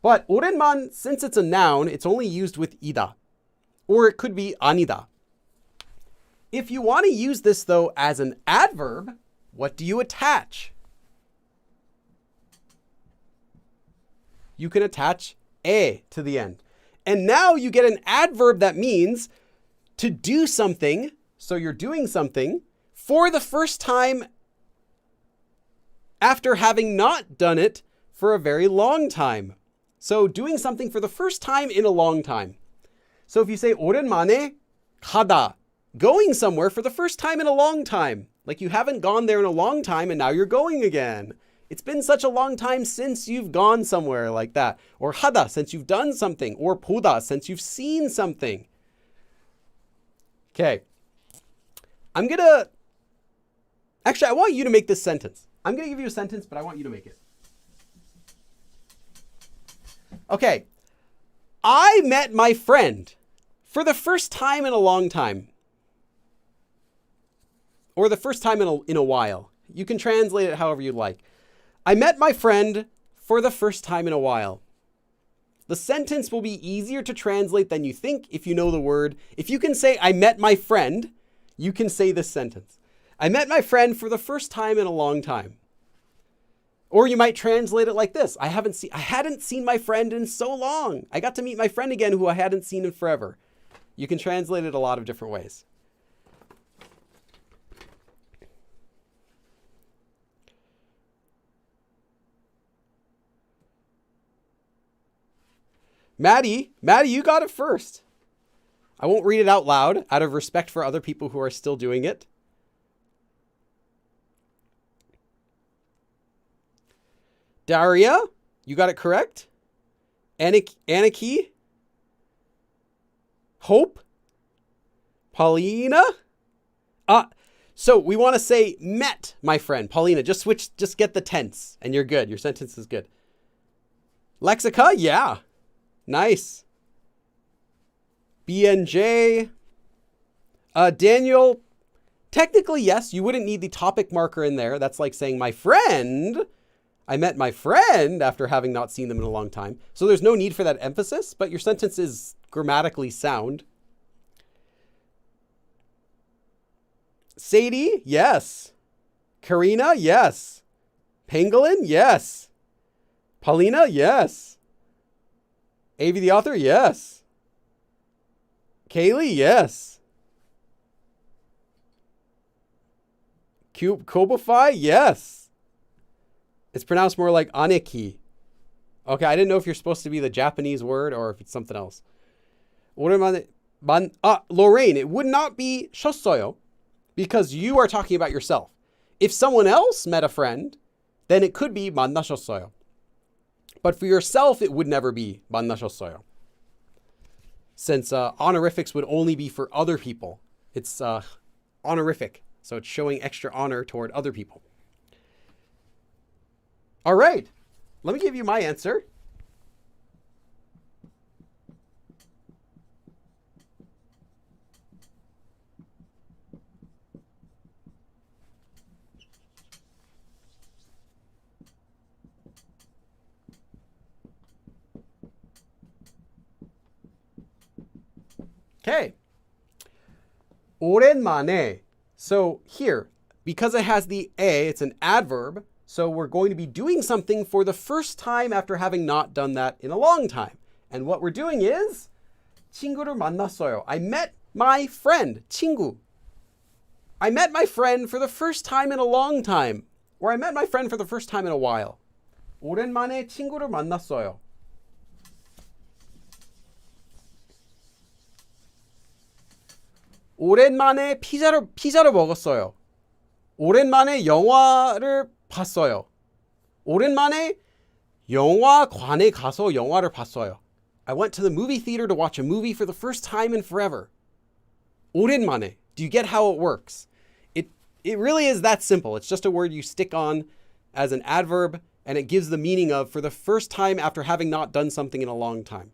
Speaker 1: But 오랜만, since it's a noun, it's only used with 이다. Or it could be 아니다. If you want to use this, though, as an adverb, what do you attach? You can attach 에 to the end. And now you get an adverb that means to do something. So you're doing something for the first time after having not done it for a very long time. So doing something for the first time in a long time. So if you say 오랜만에 가다, going somewhere for the first time in a long time. Like you haven't gone there in a long time and now you're going again. It's been such a long time since you've gone somewhere like that. Or 하다, since you've done something. Or 보다, since you've seen something. Okay. Actually, I want you to make this sentence. I'm going to give you a sentence, but I want you to make it. Okay. I met my friend for the first time in a long time. Or the first time in a while. You can translate it however you like. I met my friend for the first time in a while. The sentence will be easier to translate than you think if you know the word. If you can say, I met my friend, you can say this sentence. I met my friend for the first time in a long time. Or you might translate it like this. I hadn't seen my friend in so long. I got to meet my friend again who I hadn't seen in forever. You can translate it a lot of different ways. Maddie, you got it first. I won't read it out loud out of respect for other people who are still doing it. Daria, you got it correct. Aniki, Hope, Paulina. So we want to say met my friend. Paulina, just get the tense and you're good. Your sentence is good. Lexica, yeah. Nice. BNJ. Daniel, technically, yes, you wouldn't need the topic marker in there. That's like saying my friend. I met my friend after having not seen them in a long time. So there's no need for that emphasis, but your sentence is grammatically sound. Sadie, yes. Karina, yes. Pangolin, yes. Paulina, yes. Avi the author, yes. Kaylee, yes. Kobify, yes. It's pronounced more like aneki. Okay, I didn't know if you're supposed to be the Japanese word or if it's something else. Lorraine, it would not be shossoyo because you are talking about yourself. If someone else met a friend, then it could be 만나셨어요. But for yourself, it would never be 만나셨어요. Since honorifics would only be for other people. It's honorific. So it's showing extra honor toward other people. All right. Let me give you my answer. Okay. 오랜만에. So here, because it has the a, it's an adverb. So we're going to be doing something for the first time after having not done that in a long time. And what we're doing is 친구를 만났어요. I met my friend. 친구. I met my friend for the first time in a long time. Or I met my friend for the first time in a while. 오랜만에 친구를 만났어요. 오랜만에 피자를 먹었어요. 오랜만에 영화를 봤어요. 오랜만에 영화관에 가서 영화를 봤어요. I went to the movie theater to watch a movie for the first time in forever. 오랜만에. Do you get how it works? It really is that simple. It's just a word you stick on as an adverb, and it gives the meaning of for the first time after having not done something in a long time.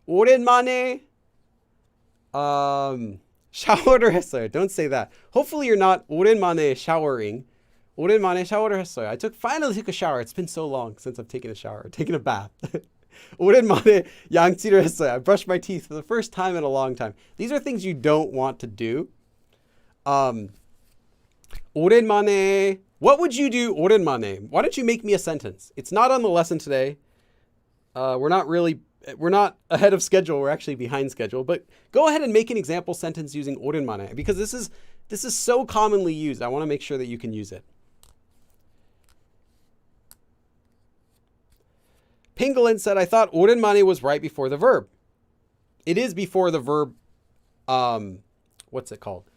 Speaker 1: 오랜만에 샤워를 했어요. Don't say that. Hopefully you're not 오랜만에 showering. 오랜만에 샤워를 했어요. I finally took a shower. It's been so long since I've taken a shower, taken a bath. 오랜만에 양치를 했어요. I brushed my teeth for the first time in a long time. These are things you don't want to do. 오랜만에. What would you do 오랜만에? Why don't you make me a sentence? It's not on the lesson today. We're not ahead of schedule. We're actually behind schedule. But go ahead and make an example sentence using 오랜만에 because this is so commonly used. I want to make sure that you can use it. Pangolin said, I thought 오랜만에 was right before the verb. It is before the verb, what's it called?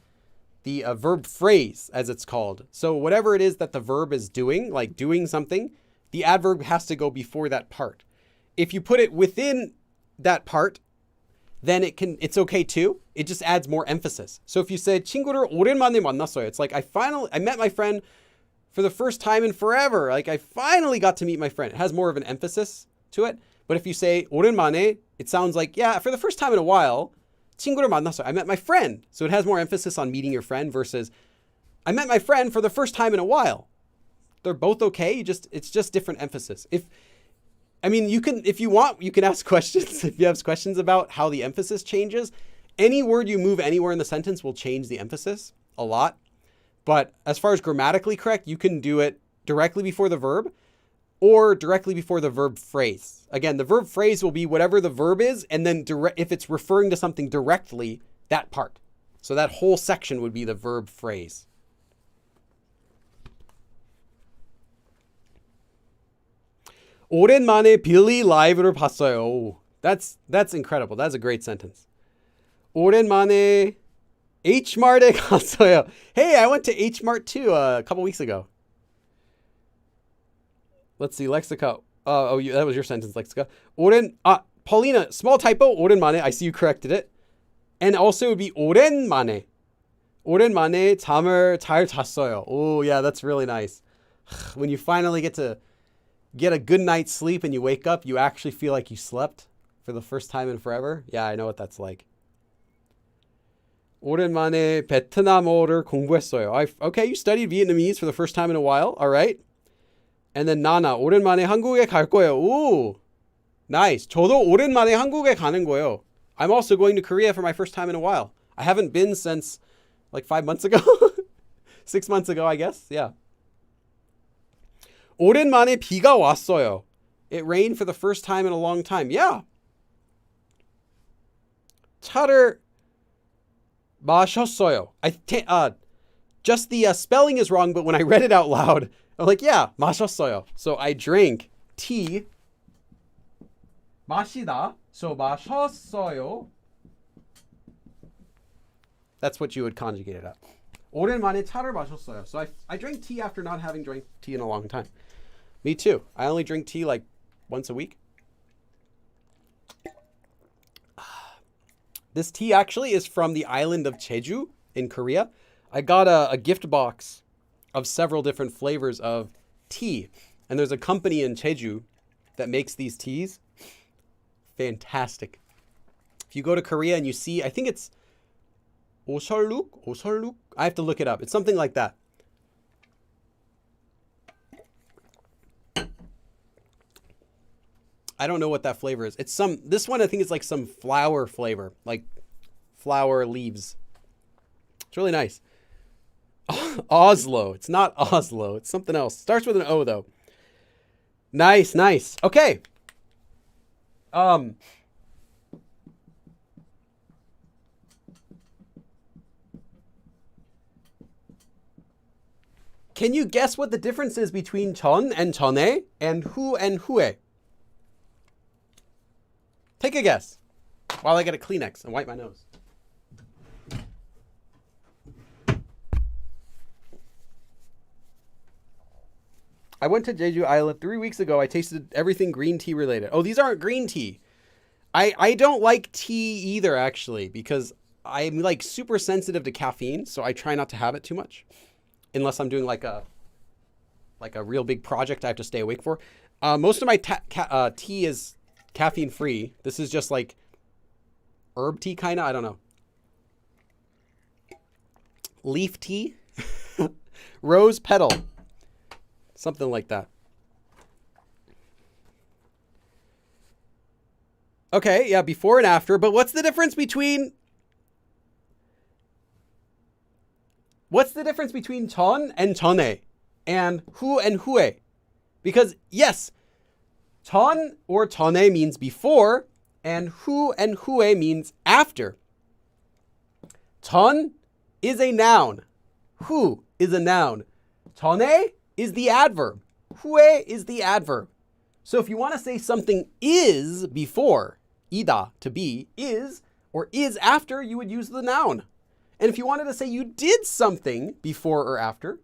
Speaker 1: The verb phrase, as it's called. So whatever it is that the verb is doing, like doing something, the adverb has to go before that part. If you put it within that part, then it's okay too. It just adds more emphasis. So if you say 친구를 오랜만에 만났어요, it's like I met my friend for the first time in forever. Like I finally got to meet my friend. It has more of an emphasis to it. But if you say 오랜만에, it sounds like, yeah, for the first time in a while, 친구를 만났어요. I met my friend. So it has more emphasis on meeting your friend versus I met my friend for the first time in a while. They're both okay. It's just different emphasis. If you want, you can ask questions. If you have questions about how the emphasis changes, any word you move anywhere in the sentence will change the emphasis a lot. But as far as grammatically correct, you can do it directly before the verb or directly before the verb phrase. Again, the verb phrase will be whatever the verb is, and then if it's referring to something directly, that part. So that whole section would be the verb phrase. 오랜만에 빌리 라이브를 봤어요. That's incredible. That's a great sentence. 오랜만에 Hmart에 갔어요. Hey, I went to Hmart too a couple weeks ago. Let's see, Lexica. That was your sentence, Lexica. Paulina, small typo, 오랜만에. I see you corrected it. And also it would be 오랜만에. 오랜만에 잠을 잘 잤어요. Oh, yeah, that's really nice. When you finally get to get a good night's sleep and you wake up, you actually feel like you slept for the first time in forever. Yeah, I know what that's like. 오랜만에 베트남어를 공부했어요. Okay, you studied Vietnamese for the first time in a while. All right. And then 나나, 오랜만에 한국에 갈 거예요. Ooh, nice. 저도 오랜만에 한국에 가는 거예요. I'm also going to Korea for my first time in a while. I haven't been since like 5 months ago. 6 months ago, I guess. Yeah. 오랜만에 비가 왔어요. It rained for the first time in a long time. Yeah. 차를 마셨어요. Just the spelling is wrong, but when I read it out loud, I'm like, yeah, 마셨어요. So I drank tea. 마시다. So 마셨어요. That's what you would conjugate it up. 오랜만에 차를 마셨어요. So I drank tea after not having drank tea in a long time. Me too. I only drink tea like once a week. This tea actually is from the island of Jeju in Korea. I got a gift box of several different flavors of tea. And there's a company in Jeju that makes these teas. Fantastic. If you go to Korea and you see, I think it's 오설룩? I have to look it up. It's something like that. I don't know what that flavor is. This one I think is like some flower flavor, like flower leaves. It's really nice. Oslo. It's not Oslo. It's something else. Starts with an O though. Nice. Okay. Can you guess what the difference is between 전 and 전에 and 후 and 후에? Take a guess while I get a Kleenex and wipe my nose. I went to Jeju Island 3 weeks ago. I tasted everything green tea related. Oh, these aren't green tea. I don't like tea either, actually, because I'm like super sensitive to caffeine, so I try not to have it too much. Unless I'm doing like a real big project I have to stay awake for. Most of my tea is caffeine free. This is just like herb tea kind of. I don't know. Leaf tea. Rose petal. Something like that. Okay, yeah, before and after. But what's the difference between 전 and 전에 and 후 and 후에? Because yes, 전 or 전에 means before and 후 and 후에 means after. 전 is a noun. 후 is a noun. 전에 is the adverb. 후에 is the adverb. So if you want to say something is before, 이다, to be, is, or is after, you would use the noun. And if you wanted to say you did something before or after,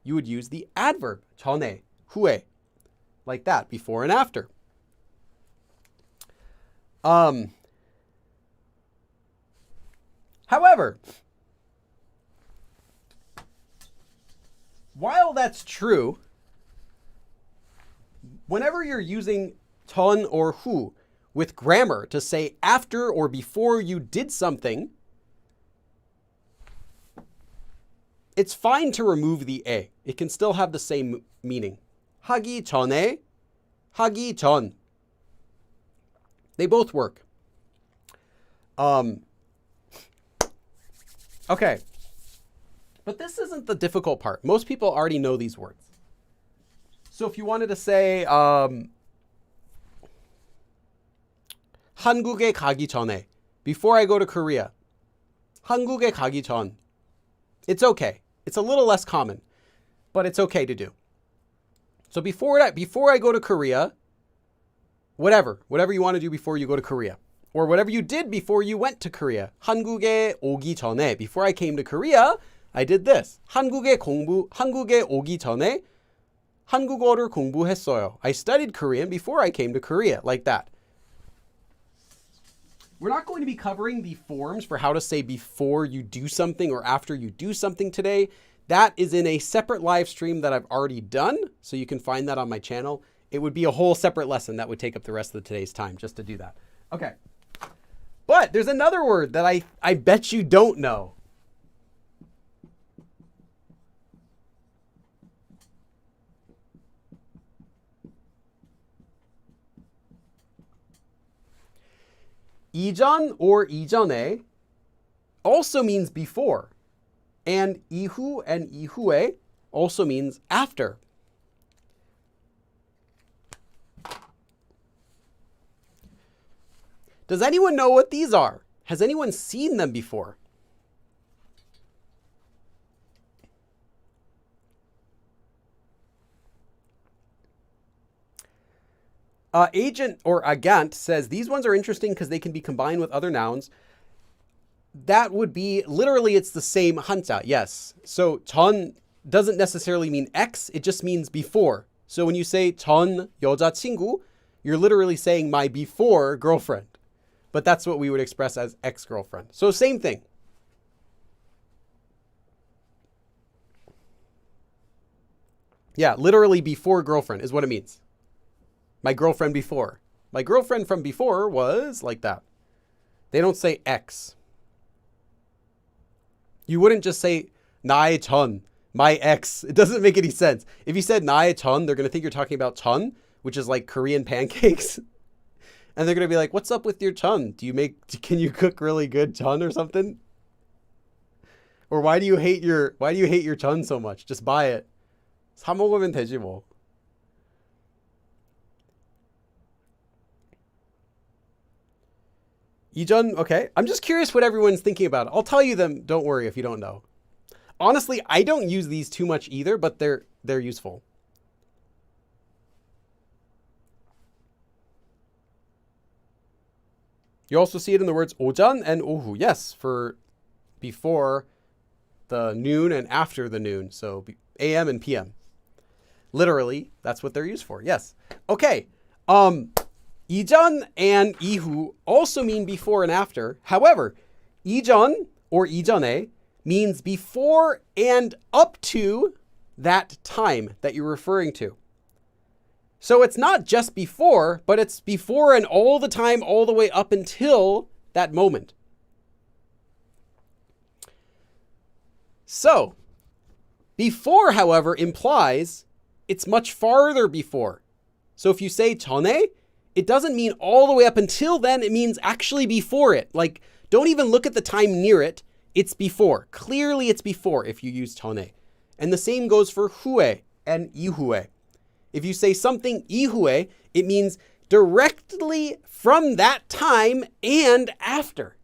Speaker 1: you would use the adverb. 전에, 후에. Like that, before and after. However, while that's true, whenever you're using 전 or 후. With grammar, to say after or before you did something, it's fine to remove the a. It can still have the same meaning. 하기 전에, 하기 전. They both work. Okay. But this isn't the difficult part. Most people already know these words. So if you wanted to say, 한국에 가기 전에, before I go to Korea. 한국에 가기 전. It's okay. It's a little less common, but it's okay to do. So before I go to Korea, whatever you want to do before you go to Korea, or whatever you did before you went to Korea. 한국에 오기 전에, before I came to Korea, I did this. 한국에 오기 전에 한국어를 공부했어요. I studied Korean before I came to Korea, like that. We're not going to be covering the forms for how to say before you do something or after you do something today. That is in a separate live stream that I've already done, so you can find that on my channel. It would be a whole separate lesson that would take up the rest of today's time just to do that. Okay. But there's another word that I bet you don't know. 이전 or 이전에 also means before. And 이후 and 이후에 also means after. Does anyone know what these are? Has anyone seen them before? Agent or agant says these ones are interesting because they can be combined with other nouns. That would be, literally, it's the same 한자, yes. So 전 doesn't necessarily mean ex, it just means before. So when you say 전 여자친구, you're literally saying my before girlfriend. But that's what we would express as ex-girlfriend. So same thing. Yeah, literally before girlfriend is what it means. My girlfriend before. My girlfriend from before was like that. They don't say ex. You wouldn't just say 나의 전, my ex. It doesn't make any sense. If you said 나의 전, they're going to think you're talking about 전, which is like Korean pancakes. And they're going to be like, what's up with your 전? Can you cook really good 전 or something? Or why do you hate your 전 so much? Just buy it. 사 먹으면 되지 뭐. 이전, okay. I'm just curious what everyone's thinking about. I'll tell you them. Don't worry if you don't know. Honestly, I don't use these too much either, but they're useful. You also see it in the words 오전 and 오후. Yes, for before the noon and after the noon. So AM and PM. Literally, that's what they're used for. Yes. Okay. 이전 and 이후 also mean before and after. However, 이전 or 이전에 means before and up to that time that you're referring to. So it's not just before, but it's before and all the time, all the way up until that moment. So, before, however, implies it's much farther before. So if you say 전에, it doesn't mean all the way up until then. It means actually before it. Like, don't even look at the time near it. It's before. Clearly, it's before if you use 전에. And the same goes for 후에 and 이후에. If you say something 이후에, it means directly from that time and after.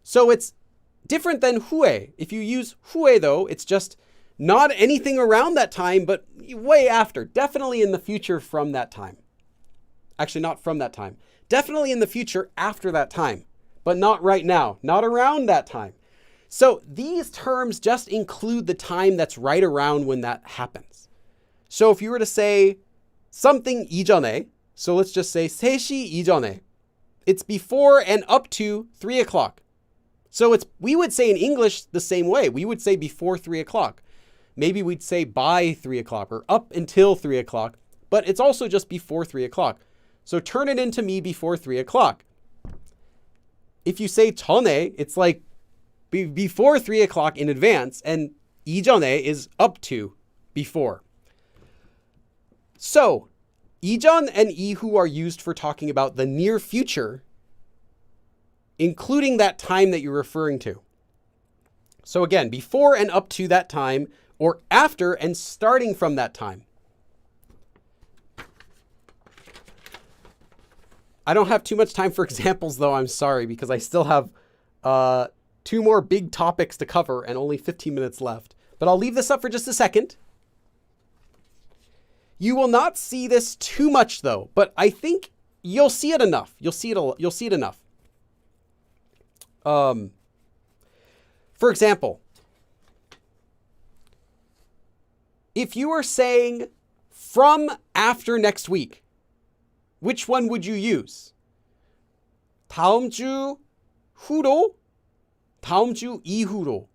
Speaker 1: So it's different than 후에. If you use 후에, though, it's just not anything around that time, but way after. Definitely in the future from that time. Actually, not from that time. Definitely in the future after that time, but not right now, not around that time. So these terms just include the time that's right around when that happens. So if you were to say something 이전에, so let's just say 3시 이전에, it's before and up to 3 o'clock. So we would say in English the same way. We would say before 3 o'clock. Maybe we'd say by 3 o'clock or up until 3 o'clock. but it's also just before 3 o'clock. So turn it into me before 3 o'clock. If you say 전에, it's like before 3 o'clock in advance, and 이전에 is up to, before. So, 이전 and 이후 are used for talking about the near future, including that time that you're referring to. So again, before and up to that time, or after and starting from that time. I don't have too much time for examples, though, I'm sorry, because I still have 2 more big topics to cover and only 15 minutes left. But I'll leave this up for just a second. You will not see this too much, though, but I think you'll see it enough. You'll see it enough. For example, if you were saying from after next week, which one would you use? 다음 주 후로, 다음 주 이후로.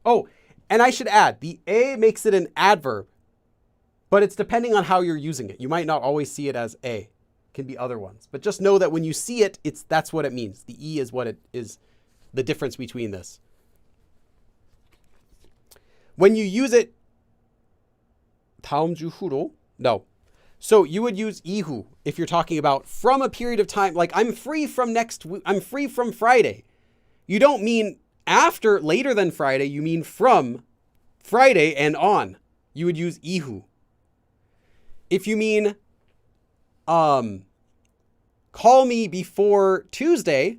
Speaker 1: Oh, and I should add, the a makes it an adverb, but it's depending on how you're using it. You might not always see it as a. It can be other ones. But just know that when you see it, that's what it means. The e is what it is, the difference between this. When you use it, 다음 주 후로, no. So you would use 이후 if you're talking about from a period of time, like I'm free from Friday. You don't mean after, later than Friday, you mean from Friday and on. You would use 이후. If you mean call me before Tuesday,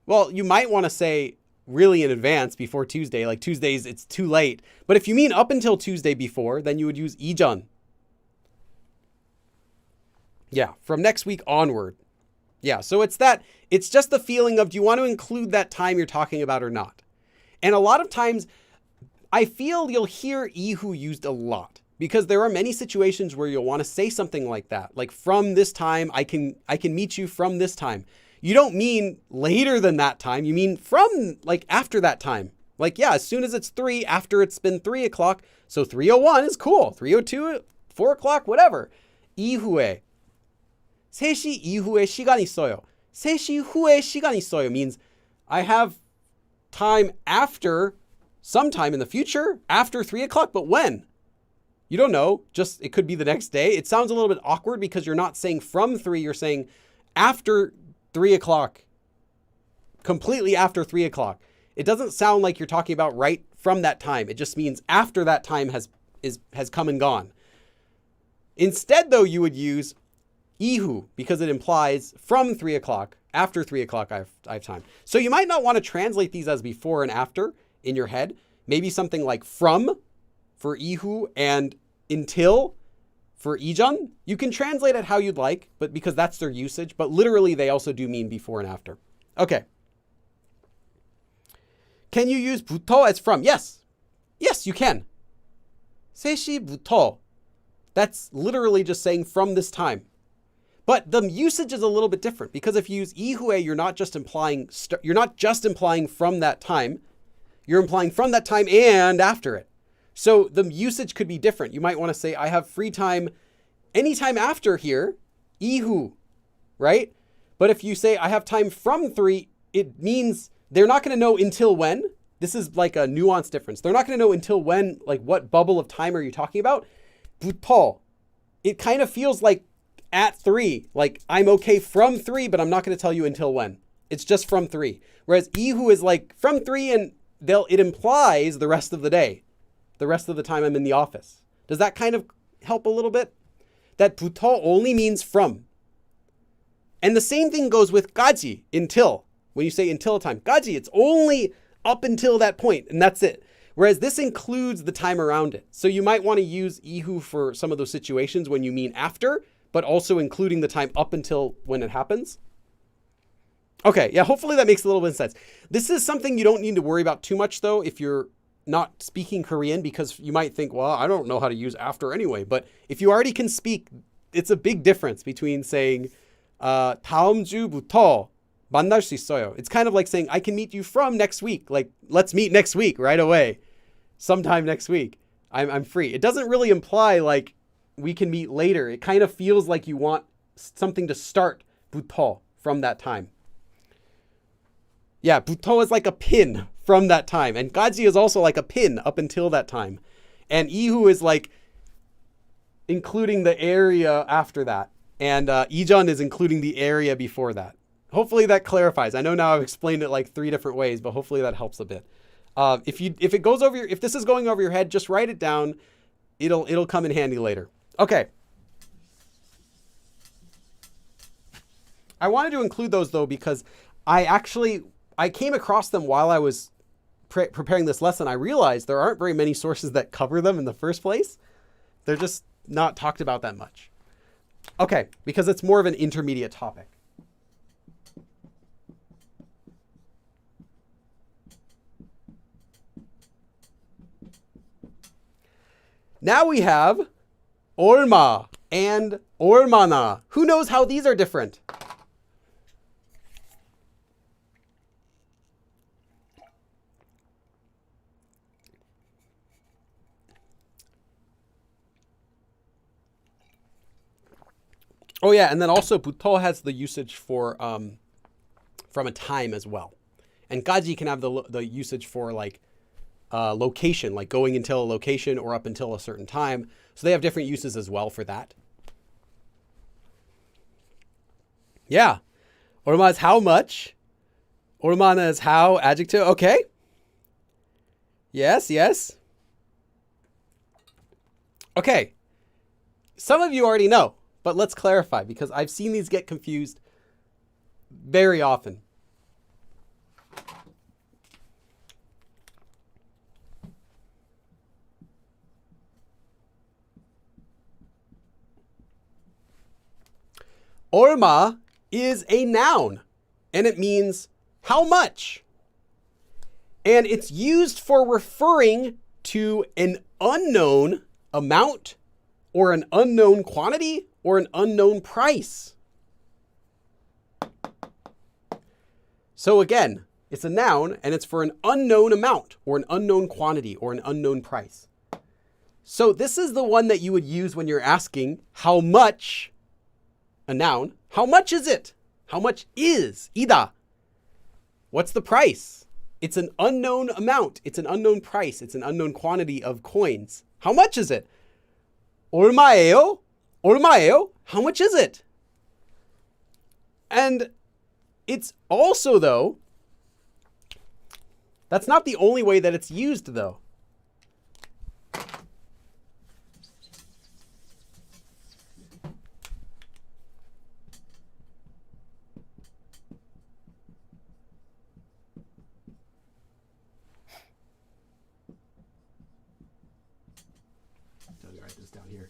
Speaker 1: well, you might want to say really in advance before Tuesday, like Tuesdays, it's too late. But if you mean up until Tuesday before, then you would use 이전. Yeah, from next week onward. Yeah, so it's just the feeling of, do you want to include that time you're talking about or not? And a lot of times, I feel you'll hear 이후 used a lot because there are many situations where you'll want to say something like that. Like from this time, I can meet you from this time. You don't mean later than that time. You mean from, like, after that time. Like, yeah, as soon as it's 3, after it's been 3 o'clock. So 3:01 is cool. 3:02, 4 o'clock, whatever. 이후에. 3시 이후에 시간 있어요. 3시 후에 시간 있어요 means I have time after, sometime in the future, after 3 o'clock, but when? You don't know. Just, it could be the next day. It sounds a little bit awkward because you're not saying from 3, you're saying after 3 o'clock, completely after 3 o'clock. It doesn't sound like you're talking about right from that time. It just means after that time has come and gone. Instead, though, you would use 이후 because it implies from 3 o'clock, after 3 o'clock I have time. So you might not want to translate these as before and after in your head. Maybe something like from for 이후 and until for 이전. You can translate it how you'd like, but because that's their usage, but literally they also do mean before and after. Okay. Can you use 부터 as from? Yes. Yes, you can. 3시부터. That's literally just saying from this time. But the usage is a little bit different because if you use 이후에, you're not just implying from that time. You're implying from that time and after it. So the usage could be different. You might want to say, I have free time anytime after here, 이후, right? But if you say, I have time from 3, it means they're not going to know until when. This is like a nuanced difference. They're not going to know until when, like what bubble of time are you talking about? 부터. It kind of feels like at 3, like I'm okay from 3, but I'm not going to tell you until when. It's just from 3. Whereas 이후 is like from 3 and it implies the rest of the day. The rest of the time I'm in the office. Does that kind of help a little bit? That 부터 only means from. And the same thing goes with 까지, until. When you say until a time, 까지, it's only up until that point, and that's it. Whereas this includes the time around it. So you might want to use 이후 for some of those situations when you mean after, but also including the time up until when it happens. Okay, yeah, hopefully that makes a little bit of sense. This is something you don't need to worry about too much, though, if you're not speaking Korean, because you might think, well, I don't know how to use after anyway. But if you already can speak, it's a big difference between saying 다음 주부터 만날 수 있어요. It's kind of like saying I can meet you from next week. Like, let's meet next week right away. Sometime next week. I'm free. It doesn't really imply like we can meet later. It kind of feels like you want something to start 부터 from that time. Yeah, 부터 is like a pin from that time. And 까지 is also like a pin up until that time. And 이후 is like including the area after that. And 이전 is including the area before that. Hopefully that clarifies. I know now I've explained it like 3 different ways, but hopefully that helps a bit. If this is going over your head, just write it down. It'll come in handy later. Okay. I wanted to include those though because I came across them while I was preparing this lesson. I realized there aren't very many sources that cover them in the first place. They're just not talked about that much. Okay, because it's more of an intermediate topic. Now we have 얼마 and 얼마나. Who knows how these are different? Oh yeah, and then also 부터 has the usage for from a time as well, and 까지 can have the usage for like location, like going until a location or up until a certain time. So they have different uses as well for that. Yeah, 얼마 is how much, 얼마나 is how adjective. Okay. Yes. Okay. Some of you already know. But let's clarify because I've seen these get confused very often. 얼마 is a noun and it means how much. And it's used for referring to an unknown amount or an unknown quantity or an unknown price. So again, it's a noun and it's for an unknown amount or an unknown quantity or an unknown price. So this is the one that you would use when you're asking how much, a noun, how much is it? How much is 이다? What's the price? It's an unknown amount. It's an unknown price. It's an unknown quantity of coins. How much is it? 얼마예요? 얼마예요? How much is it? And it's also, though, that's not the only way that it's used, though. Let me write this down here.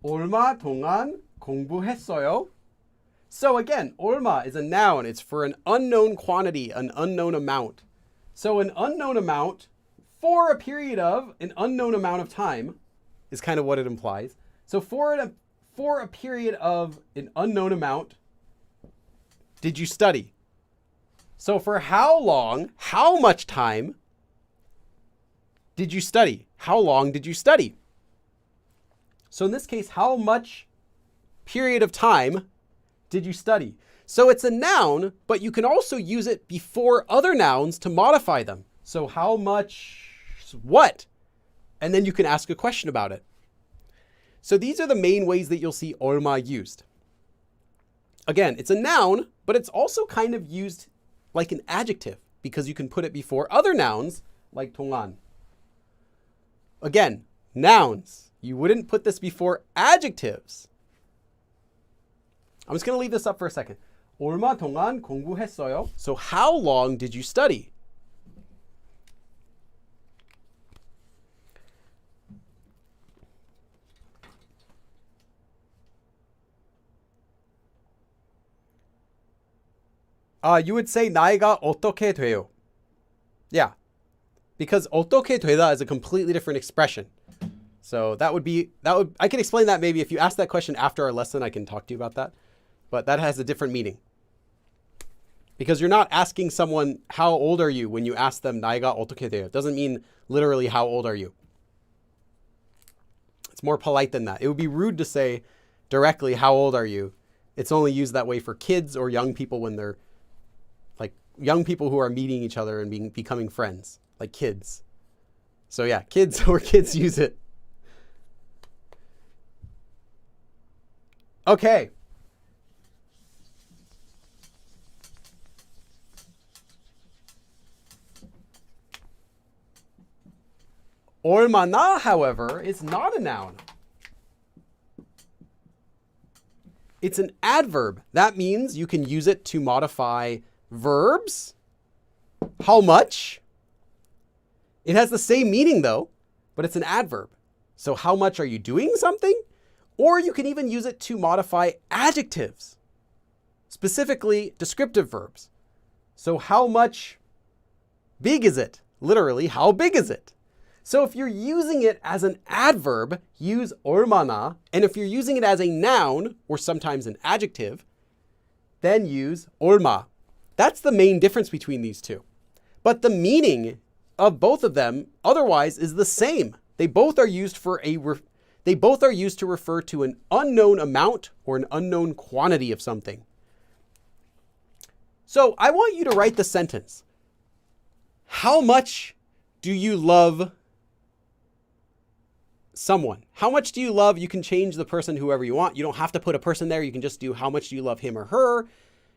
Speaker 1: 얼마 동안 공부했어요? So again, 얼마 is a noun. It's for an unknown quantity, an unknown amount. So an unknown amount for a period of an unknown amount of time is kind of what it implies. So for a period of an unknown amount, did you study? So for how long, how much time did you study? How long did you study? So in this case, how much period of time did you study? So it's a noun, but you can also use it before other nouns to modify them. So how much what? And then you can ask a question about it. So these are the main ways that you'll see 얼마 used. Again, it's a noun, but it's also kind of used like an adjective because you can put it before other nouns like 동안. Again, nouns. You wouldn't put this before adjectives. I'm just going to leave this up for a second. 얼마 동안 공부했어요? So how long did you study? You would say 나이가 어떻게 돼요? Yeah. Because 어떻게 되다 is a completely different expression. So I can explain that maybe if you ask that question after our lesson, I can talk to you about that. but that has a different meaning. Because you're not asking someone, how old are you, when you ask them, 나이가 어떻게 돼요? It doesn't mean literally, how old are you? It's more polite than that. It would be rude to say directly, how old are you? It's only used that way for kids or young people when they're like young people who are meeting each other and becoming friends, like kids. So yeah, kids or kids use it. Okay. 얼마나, however, is not a noun. It's an adverb. That means you can use it to modify verbs. How much? It has the same meaning though, but it's an adverb. So how much are you doing something? Or you can even use it to modify adjectives, specifically descriptive verbs. So how much big is it? Literally, how big is it? So if you're using it as an adverb, use 얼마나. And if you're using it as a noun, or sometimes an adjective, then use 얼마. That's the main difference between these two. But the meaning of both of them otherwise is the same. They both are used to refer to an unknown amount or an unknown quantity of something. So I want you to write the sentence. How much do you love someone? How much do you love? You can change the person whoever you want. You don't have to put a person there. You can just do how much do you love him or her.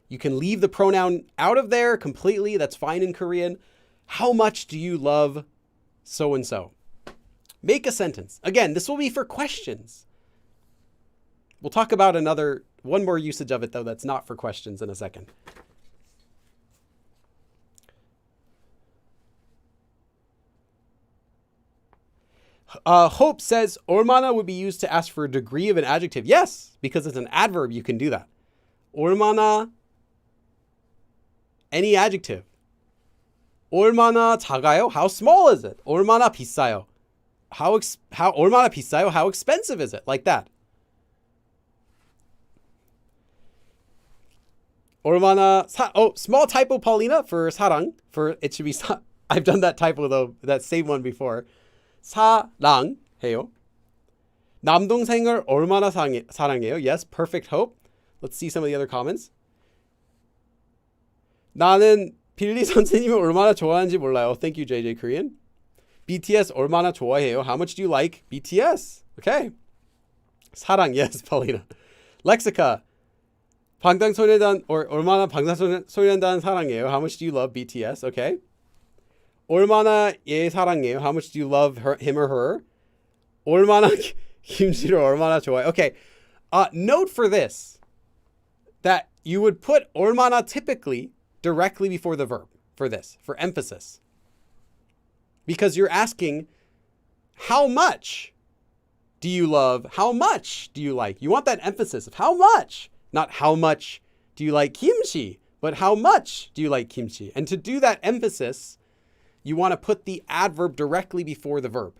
Speaker 1: You can leave the pronoun out of there completely. That's fine in Korean. How much do you love so-and-so? Make a sentence. Again, this will be for questions. We'll talk about one more usage of it though that's not for questions in a second. Hope says 얼마나 would be used to ask for a degree of an adjective. Yes, because it's an adverb, you can do that. 얼마나, any adjective. 얼마나 작아요? How small is it? 얼마나 비싸요? 얼마나 비싸요? How expensive is it? Like that. 얼마나 small typo, Paulina, for 사랑. It should be I've done that typo though, that same one before. 사랑해요. 남동생을 얼마나 사랑해요? Yes, perfect hope. Let's see some of the other comments. 나는 빌리 선생님을 얼마나 좋아하는지 몰라요. Thank you, JJ Korean. BTS 얼마나 좋아해요? How much do you like BTS? Okay. 사랑, yes, Paulina. Lexica. 방탄소년단 얼마나 방탄소년단 사랑해요? How much do you love BTS? Okay. 얼마나 얘 사랑해요? How much do you love him or her? 얼마나 김치를 얼마나 좋아해요? Okay. Note for this that you would put 얼마나 typically directly before the verb for this, for emphasis. Because you're asking, how much do you love? How much do you like? You want that emphasis of how much, not how much do you like kimchi, but how much do you like kimchi? And to do that emphasis, you want to put the adverb directly before the verb.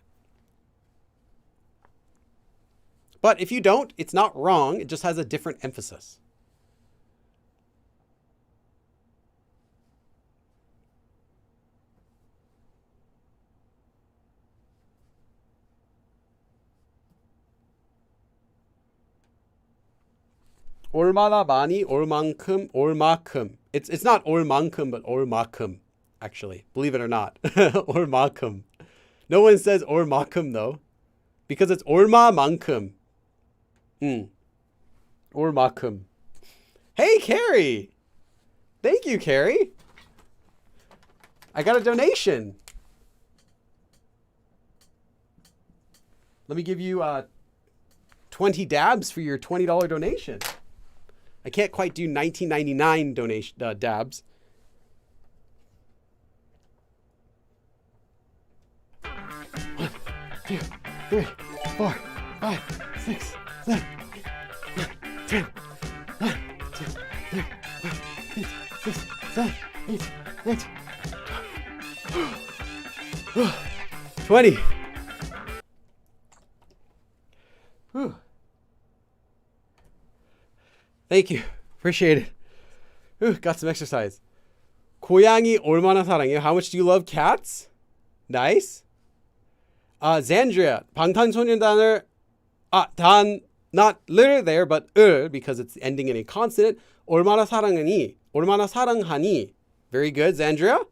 Speaker 1: But if you don't, it's not wrong. It just has a different emphasis. 얼마나 많이, 얼만큼, 얼마큼. It's not 얼만큼, but 얼마큼, actually. Believe it or not. 얼마큼. No one says 얼마큼, though. Because it's 얼마만큼. 얼마큼. Hey, Carrie. Thank you, Carrie. I got a donation. Let me give you 20 dabs for your $20 donation. I can't quite do $19.99 donation dabs. One, two, three, 4, 5, 6, 7, 8, 10. 1, 2, 3, 4, 5, 6, 7, 8, 9, 20. Whew. Thank you. Appreciate it. Ooh, got some exercise. 고양이 얼마나 사랑해요? How much do you love cats? Nice. Zandria, 방탄소년단을 not literally there, but because it's ending in a consonant. 얼마나 사랑하니? Very good, Zandria.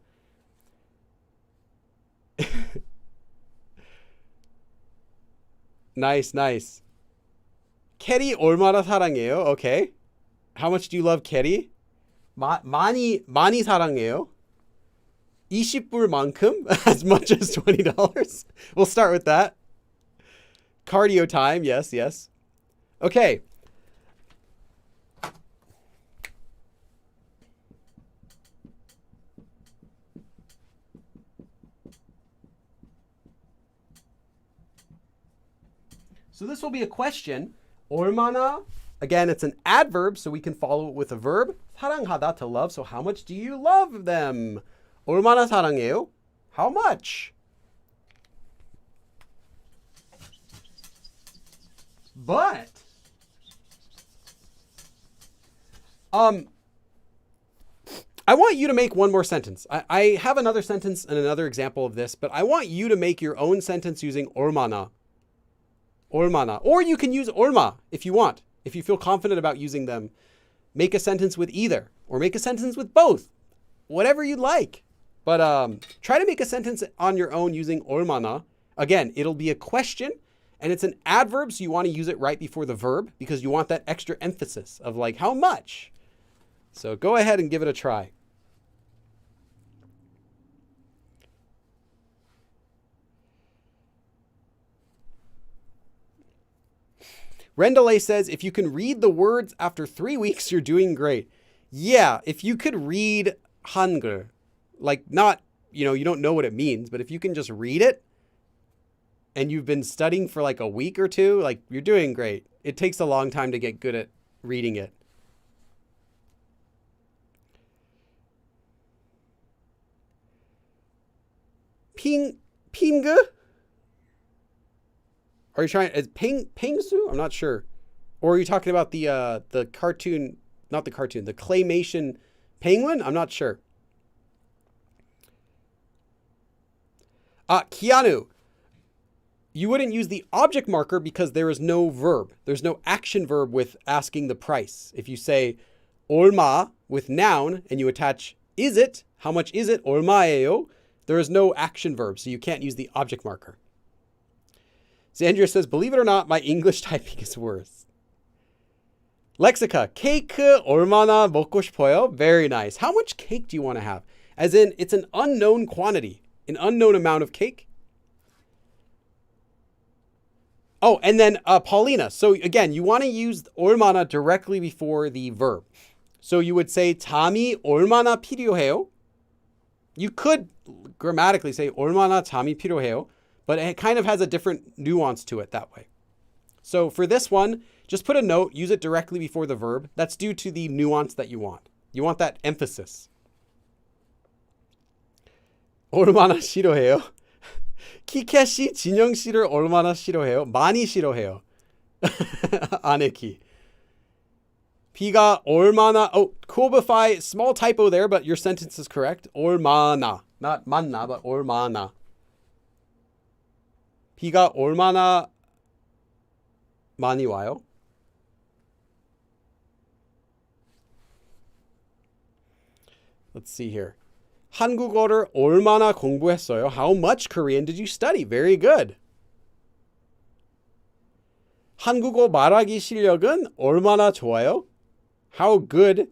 Speaker 1: Nice. 캐리 얼마나 사랑해요? Okay. How much do you love 캐리? 많이 사랑해요. 20불만큼? As much as $20. We'll start with that. Cardio time. Yes. Okay. So this will be a question. 얼마나, again, it's an adverb, so we can follow it with a verb. 사랑하다, to love. So how much do you love them? 얼마나 사랑해요? How much? But I want you to make one more sentence. I have another sentence and another example of this, but I want you to make your own sentence using 얼마나. Or you can use 얼마 if you want. If you feel confident about using them, make a sentence with either, or make a sentence with both. Whatever you'd like. But try to make a sentence on your own using 얼마나. Again, it'll be a question, and it's an adverb, so you want to use it right before the verb because you want that extra emphasis of like, how much? So go ahead and give it a try. Rendele says, if you can read the words after 3 weeks, you're doing great. Yeah, if you could read Hangul, like not, you don't know what it means, but if you can just read it and you've been studying for like a week or two, like you're doing great. It takes a long time to get good at reading it. Pingu? Are you trying, is Pingsu? I'm not sure. Or are you talking about the cartoon, not the cartoon, the claymation penguin? I'm not sure. Keanu. You wouldn't use the object marker because there is no verb. There's no action verb with asking the price. If you say 얼마 with noun and you attach is it, how much is it, 얼마예요, there is no action verb, so you can't use the object marker. Zandria says, believe it or not, my English typing is worse. Lexica, 케이크 얼마나 먹고 싶어요? Very nice. How much cake do you want to have? As in, it's an unknown quantity, an unknown amount of cake. Oh, and then Paulina. So again, you want to use 얼마나 directly before the verb. So you would say 잠이 얼마나 필요해요? You could grammatically say 얼마나 잠이 필요해요, but it kind of has a different nuance to it that way. So for this one, just put a note, use it directly before the verb. That's due to the nuance that you want. You want that emphasis. 얼마나 싫어해요? 키케 씨, 진영 씨를 얼마나 싫어해요? 많이 싫어해요. 아네키. 비가 얼마나, Kubify, small typo there, but your sentence is correct. 얼마나, not 만나, but 얼마나. 비가 얼마나 많이 와요? Let's see here. 한국어를 얼마나 공부했어요? How much Korean did you study? Very good. 한국어 말하기 실력은 얼마나 좋아요? How good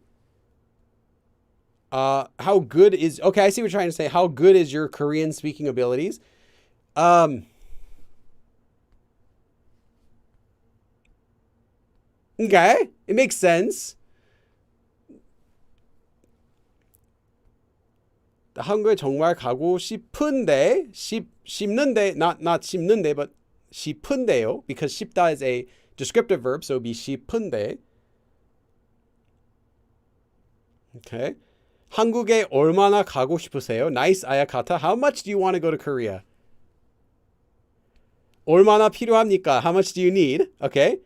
Speaker 1: is, okay, I see what you're trying to say. How good is your Korean speaking abilities? Okay, it makes sense. 한국에 정말 가고 싶은데, 싶는데, not 싶는데, but 싶은데요, because 싶다 is a descriptive verb, so it'd be 싶은데. Okay. 한국에 얼마나 가고 싶으세요? Nice, Ayakata. How much do you want to go to Korea? 얼마나 필요합니까? How much do you need? Okay.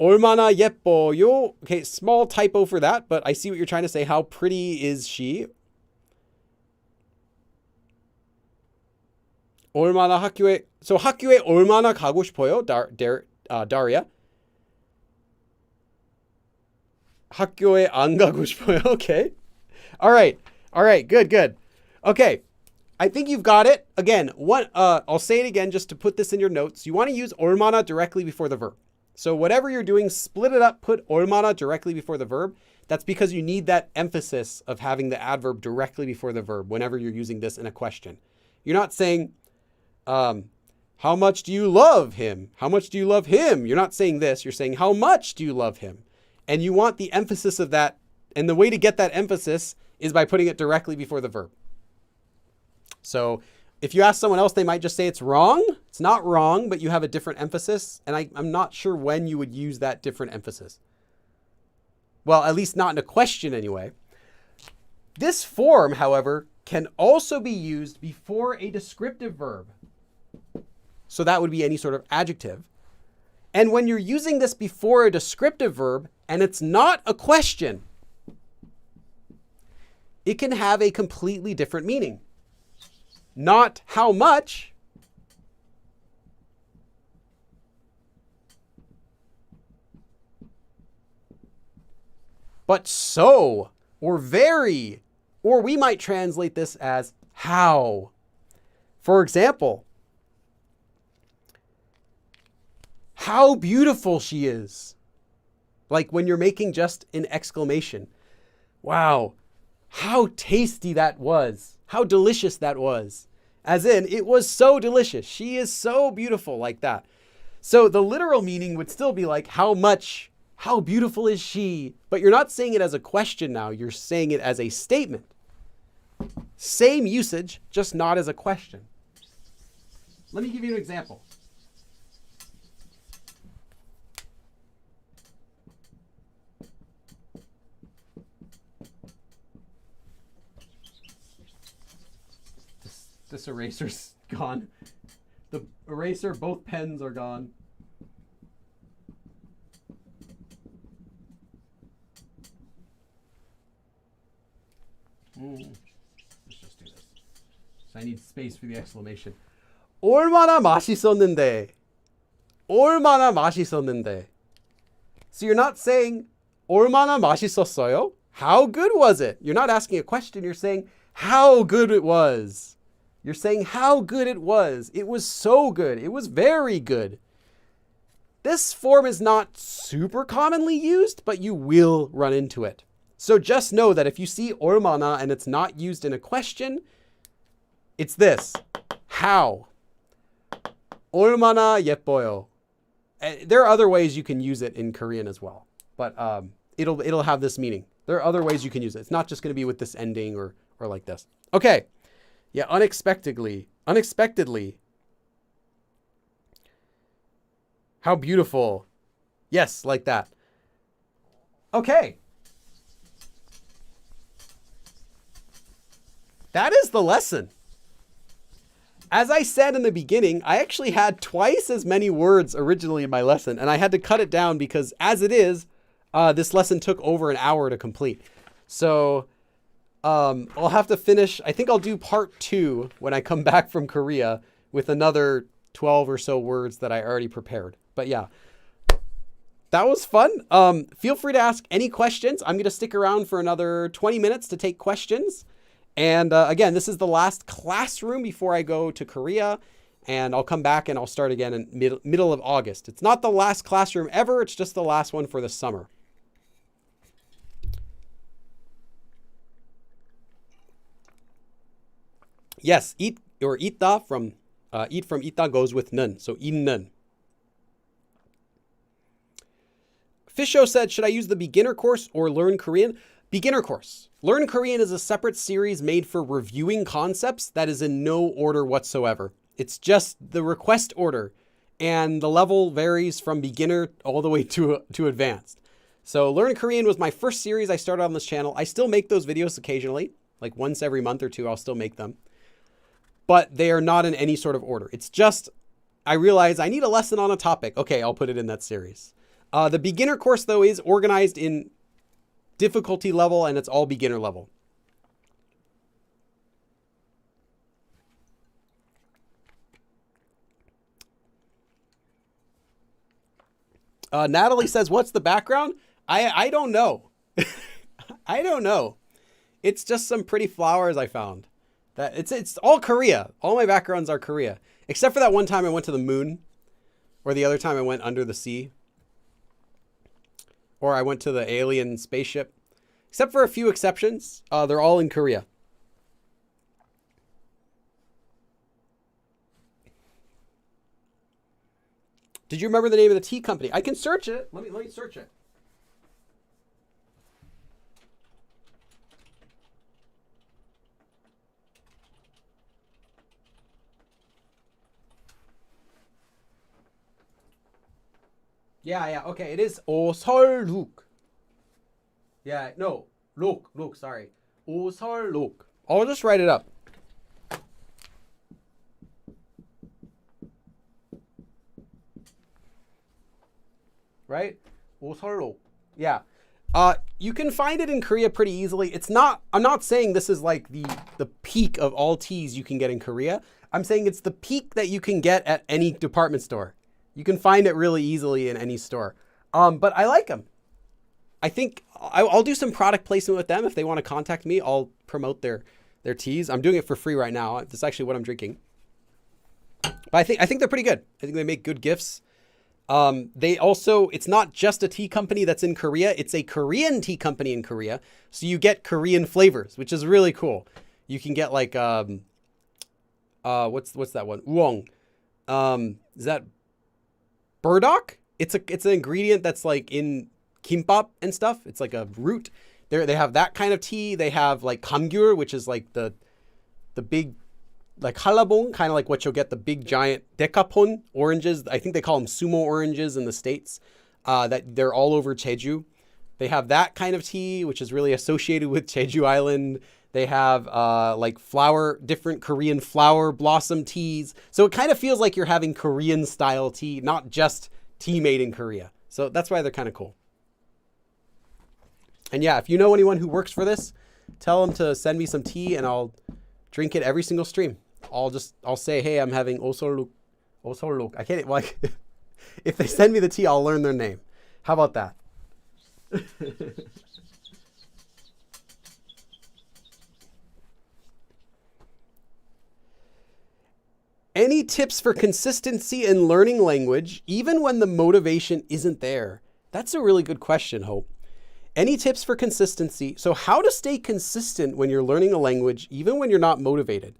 Speaker 1: 얼마나 예뻐요. Okay, small typo for that, but I see what you're trying to say. How pretty is she? 얼마나 학교에, so 학교에 얼마나 가고 싶어요, Daria? 학교에 안 가고 싶어요. Okay. All right. Good. Okay. I think you've got it. Again, I'll say it again just to put this in your notes. You want to use 얼마나 directly before the verb. So whatever you're doing, split it up, put 얼마나 directly before the verb. That's because you need that emphasis of having the adverb directly before the verb whenever you're using this in a question. You're not saying, how much do you love him? How much do you love him? You're not saying this. You're saying, how much do you love him? And you want the emphasis of that. And the way to get that emphasis is by putting it directly before the verb. So if you ask someone else, they might just say it's wrong. It's not wrong, but you have a different emphasis. And I'm not sure when you would use that different emphasis. Well, at least not in a question anyway. This form, however, can also be used before a descriptive verb. So that would be any sort of adjective. And when you're using this before a descriptive verb, and it's not a question, it can have a completely different meaning. Not how much, but so, or very, or we might translate this as how. For example, how beautiful she is. Like when you're making just an exclamation. Wow, how tasty that was. How delicious that was. As in, it was so delicious. She is so beautiful, like that. So the literal meaning would still be like, how much, how beautiful is she? But you're not saying it as a question now. You're saying it as a statement. Same usage, just not as a question. Let me give you an example. This eraser's gone. The eraser, both pens are gone. Let's just do this. So I need space for the exclamation. 얼마나 맛있었는데. 얼마나 맛있었는데. So you're not saying 얼마나 맛있었어요? How good was it? You're not asking a question. You're saying how good it was. You're saying how good it was. It was so good. It was very good. This form is not super commonly used, but you will run into it. So just know that if you see 얼마나 and it's not used in a question, it's this. How. 얼마나 예뻐요. There are other ways you can use it in Korean as well, but it'll have this meaning. There are other ways you can use it. It's not just going to be with this ending or like this. Okay. Yeah, unexpectedly. How beautiful. Yes, like that. Okay. That is the lesson. As I said in the beginning, I actually had twice as many words originally in my lesson, and I had to cut it down because as it is, this lesson took over an hour to complete. So I'll have to finish. I think I'll do part 2 when I come back from Korea with another 12 or so words that I already prepared. But yeah, that was fun. Feel free to ask any questions. I'm going to stick around for another 20 minutes to take questions. And again, this is the last classroom before I go to Korea. And I'll come back and I'll start again in middle of August. It's not the last classroom ever. It's just the last one for the summer. Yes, eat or 있다 from eat from 있다 goes with 는. So 있는. Fisho said, should I use the beginner course or learn Korean? Beginner course. Learn Korean is a separate series made for reviewing concepts that is in no order whatsoever. It's just the request order, and the level varies from beginner all the way to advanced. So Learn Korean was my first series I started on this channel. I still make those videos occasionally, like once every month or two, I'll still make them. But they are not in any sort of order. It's just, I realize I need a lesson on a topic. Okay, I'll put it in that series. The beginner course, though, is organized in difficulty level, and it's all beginner level. Natalie says, what's the background? I don't know. I don't know. It's just some pretty flowers I found. That it's all Korea. All my backgrounds are Korea. Except for that one time I went to the moon. Or the other time I went under the sea. Or I went to the alien spaceship. Except for a few exceptions. They're all in Korea. Did you remember the name of the tea company? I can search it. Let me search it. Yeah. Okay, it is 오설룩. Yeah, no. Look, sorry. 오설룩. I'll just write it up. Right? 오설룩. Yeah. You can find it in Korea pretty easily. I'm not saying this is like the peak of all teas you can get in Korea. I'm saying it's the peak that you can get at any department store. You can find it really easily in any store. But I like them. I think I'll do some product placement with them. If they want to contact me, I'll promote their teas. I'm doing it for free right now. That's actually what I'm drinking. But I think they're pretty good. I think they make good gifts. It's not just a tea company that's in Korea. It's a Korean tea company in Korea. So you get Korean flavors, which is really cool. You can get like, what's that one? Uong. Is that burdock? It's an ingredient that's like in kimbap and stuff. It's like a root. They have that kind of tea. They have like kamgyur, which is like the big, like halabong, kind of like what you'll get, the big giant dekapon oranges. I think they call them sumo oranges in the States. That they're all over Jeju. They have that kind of tea, which is really associated with Jeju Island. They have like different Korean flower blossom teas. So it kind of feels like you're having Korean style tea, not just tea made in Korea. So that's why they're kind of cool. And yeah, if you know anyone who works for this, tell them to send me some tea and I'll drink it every single stream. I'll say, hey, I'm having 오설룩. I can't, like, if they send me the tea, I'll learn their name. How about that? Any tips for consistency in learning language, even when the motivation isn't there? That's a really good question, Hope. Any tips for consistency? So how to stay consistent when you're learning a language, even when you're not motivated?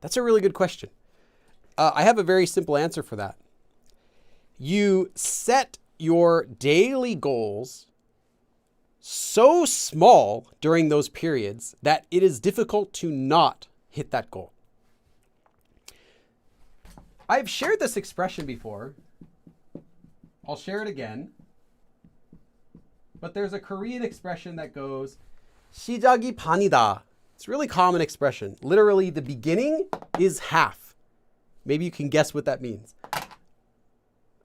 Speaker 1: That's a really good question. I have a very simple answer for that. You set your daily goals so small during those periods that it is difficult to not hit that goal. I've shared this expression before. I'll share it again. But there's a Korean expression that goes, 시작이 반이다. It's a really common expression. Literally, the beginning is half. Maybe you can guess what that means.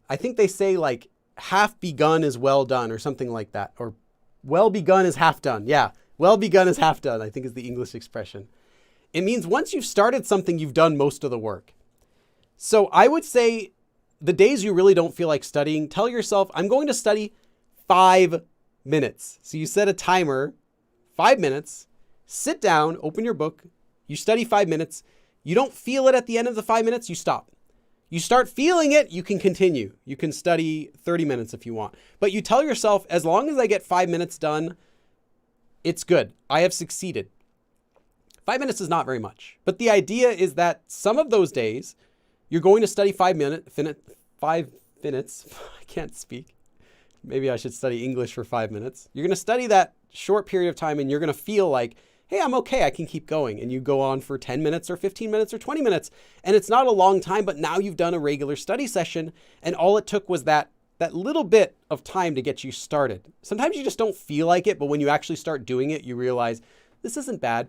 Speaker 1: I think they say like half begun is well done or something like that. Or well begun is half done. Yeah, well begun is half done, I think is the English expression. It means once you've started something, you've done most of the work. So I would say the days you really don't feel like studying, tell yourself, I'm going to study 5 minutes. So you set a timer, 5 minutes, sit down, open your book, you study 5 minutes. You don't feel it at the end of the 5 minutes, you stop. You start feeling it, you can continue. You can study 30 minutes if you want. But you tell yourself, as long as I get 5 minutes done, it's good. I have succeeded. 5 minutes is not very much. But the idea is that some of those days, you're going to study 5 minutes. I can't speak. Maybe I should study English for 5 minutes. You're going to study that short period of time and you're going to feel like, hey, I'm okay, I can keep going. And you go on for 10 minutes or 15 minutes or 20 minutes. And it's not a long time, but now you've done a regular study session and all it took was that little bit of time to get you started. Sometimes you just don't feel like it, but when you actually start doing it, you realize this isn't bad.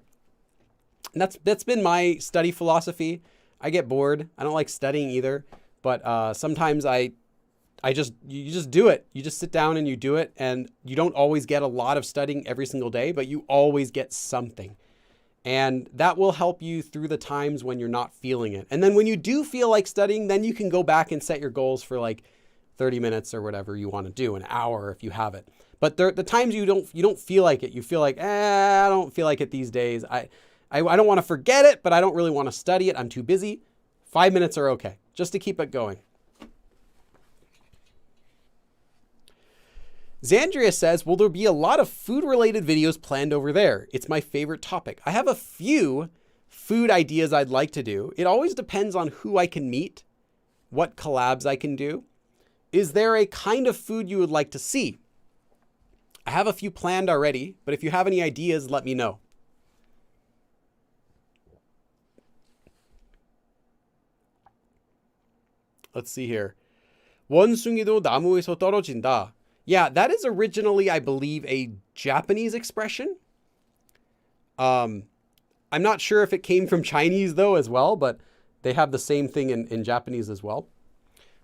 Speaker 1: And that's been my study philosophy. I get bored. I don't like studying either, but sometimes I you just do it. You just sit down and you do it. And you don't always get a lot of studying every single day, but you always get something. And that will help you through the times when you're not feeling it. And then when you do feel like studying, then you can go back and set your goals for like 30 minutes or whatever you want to do, an hour if you have it. But the times you don't feel like it, you feel like, I don't feel like it these days. I don't want to forget it, but I don't really want to study it. I'm too busy. 5 minutes are okay, just to keep it going. Zandria says, will there be a lot of food-related videos planned over there? It's my favorite topic. I have a few food ideas I'd like to do. It always depends on who I can meet, what collabs I can do. Is there a kind of food you would like to see? I have a few planned already, but if you have any ideas, let me know. Let's see here. 원숭이도 나무에서 떨어진다. Yeah, that is originally, I believe, a Japanese expression. I'm not sure if it came from Chinese, though, as well, but they have the same thing in Japanese as well.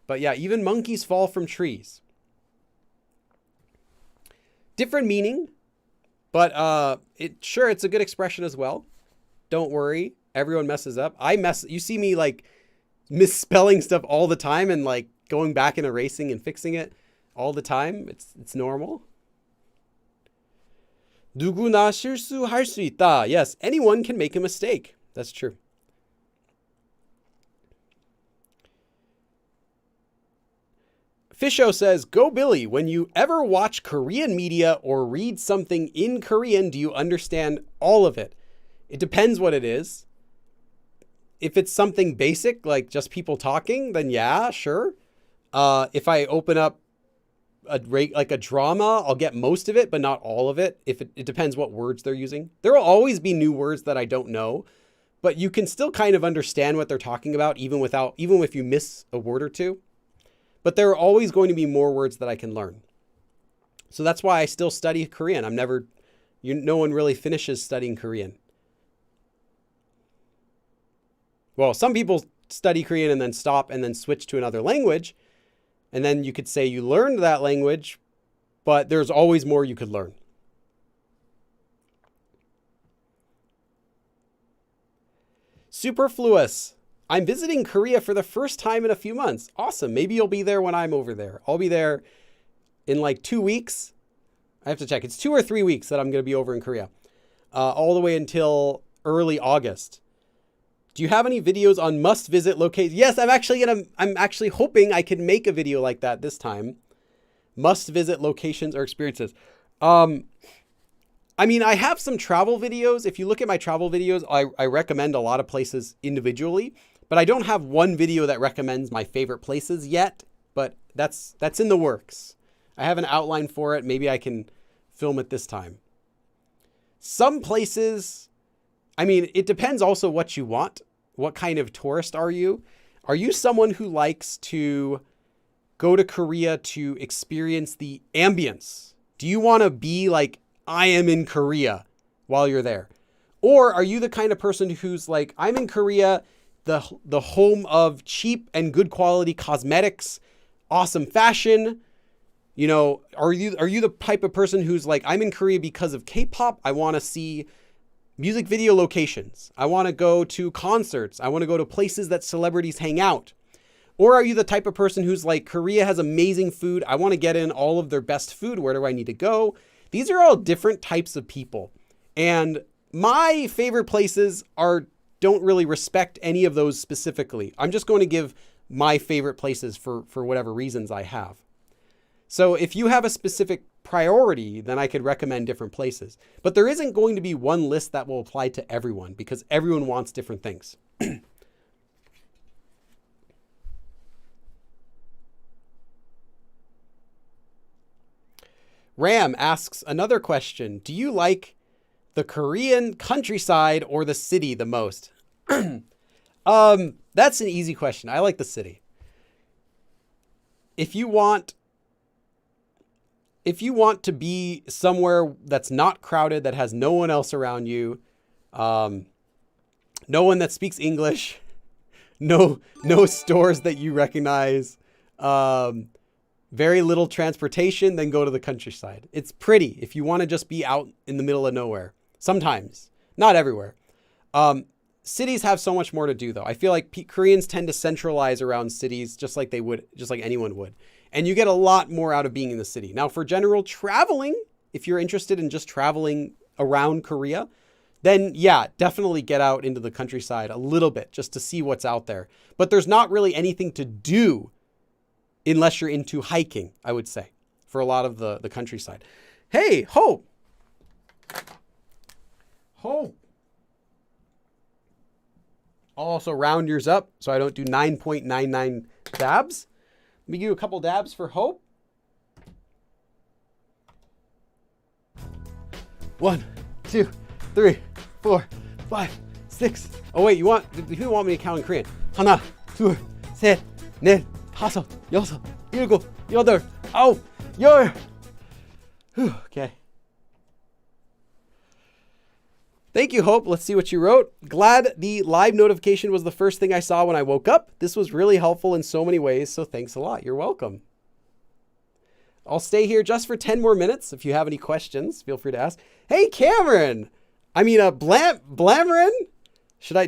Speaker 1: But yeah, even monkeys fall from trees. Different meaning, but it's a good expression as well. Don't worry, everyone messes up. You see me like misspelling stuff all the time and like going back and erasing and fixing it all the time. It's normal. 누구나 실수할 수 있다. Yes, anyone can make a mistake. That's true. Fisho says, go Billy, when you ever watch Korean media or read something in Korean, do you understand all of it? It depends what it is. If it's something basic, like just people talking, then yeah, sure. If I open up a drama, I'll get most of it, but not all of it. It depends what words they're using. There will always be new words that I don't know, but you can still kind of understand what they're talking about, even if you miss a word or two. But there are always going to be more words that I can learn. So that's why I still study Korean. No one really finishes studying Korean. Well, some people study Korean and then stop and then switch to another language. And then you could say you learned that language, but there's always more you could learn. Superfluous. I'm visiting Korea for the first time in a few months. Awesome. Maybe you'll be there when I'm over there. I'll be there in like 2 weeks. I have to check. It's 2 or 3 weeks that I'm going to be over in Korea. All the way until early August. Do you have any videos on must-visit locations? Yes, I'm actually hoping I can make a video like that this time. Must-visit locations or experiences. I have some travel videos. If you look at my travel videos, I recommend a lot of places individually, but I don't have one video that recommends my favorite places yet, but that's in the works. I have an outline for it. Maybe I can film it this time. Some places, it depends also what you want. What kind of tourist are you? Are you someone who likes to go to Korea to experience the ambience? Do you want to be like, I am in Korea while you're there? Or are you the kind of person who's like, I'm in Korea, the home of cheap and good quality cosmetics, awesome fashion? Are you the type of person who's like, I'm in Korea because of K-pop. I want to see music video locations. I want to go to concerts. I want to go to places that celebrities hang out. Or are you the type of person who's like, Korea has amazing food. I want to get in all of their best food. Where do I need to go? These are all different types of people. And my favorite places don't really respect any of those specifically. I'm just going to give my favorite places for whatever reasons I have. So if you have a specific priority, then I could recommend different places. But there isn't going to be one list that will apply to everyone because everyone wants different things. Ram asks another question. Do you like the Korean countryside or the city the most? That's an easy question. I like the city. If you want to be somewhere that's not crowded, that has no one else around you, no one that speaks English, no stores that you recognize, Very little transportation, then go to the countryside. It's pretty if you want to just be out in the middle of nowhere. Sometimes, not everywhere. Cities have so much more to do though. I feel like Koreans tend to centralize around cities just like anyone would. And you get a lot more out of being in the city. Now for general traveling, if you're interested in just traveling around Korea, then yeah, definitely get out into the countryside a little bit just to see what's out there. But there's not really anything to do unless you're into hiking, I would say, for a lot of the countryside. Hey, Hope. Hope. I'll also round yours up so I don't do 9.99 dabs. Let me give you a couple dabs for Hope. 1, 2, 3, 4, 5, 6. Oh wait, you want me to count in Korean? 하나, 둘, 셋, 넷, 다섯, 여섯, 일곱, 여덟, 아홉, 열. Okay. Thank you, Hope. Let's see what you wrote. Glad the live notification was the first thing I saw when I woke up. This was really helpful in so many ways, so thanks a lot. You're welcome. I'll stay here just for 10 more minutes. If you have any questions, feel free to ask. Hey, Cameron. I mean, Blamarin?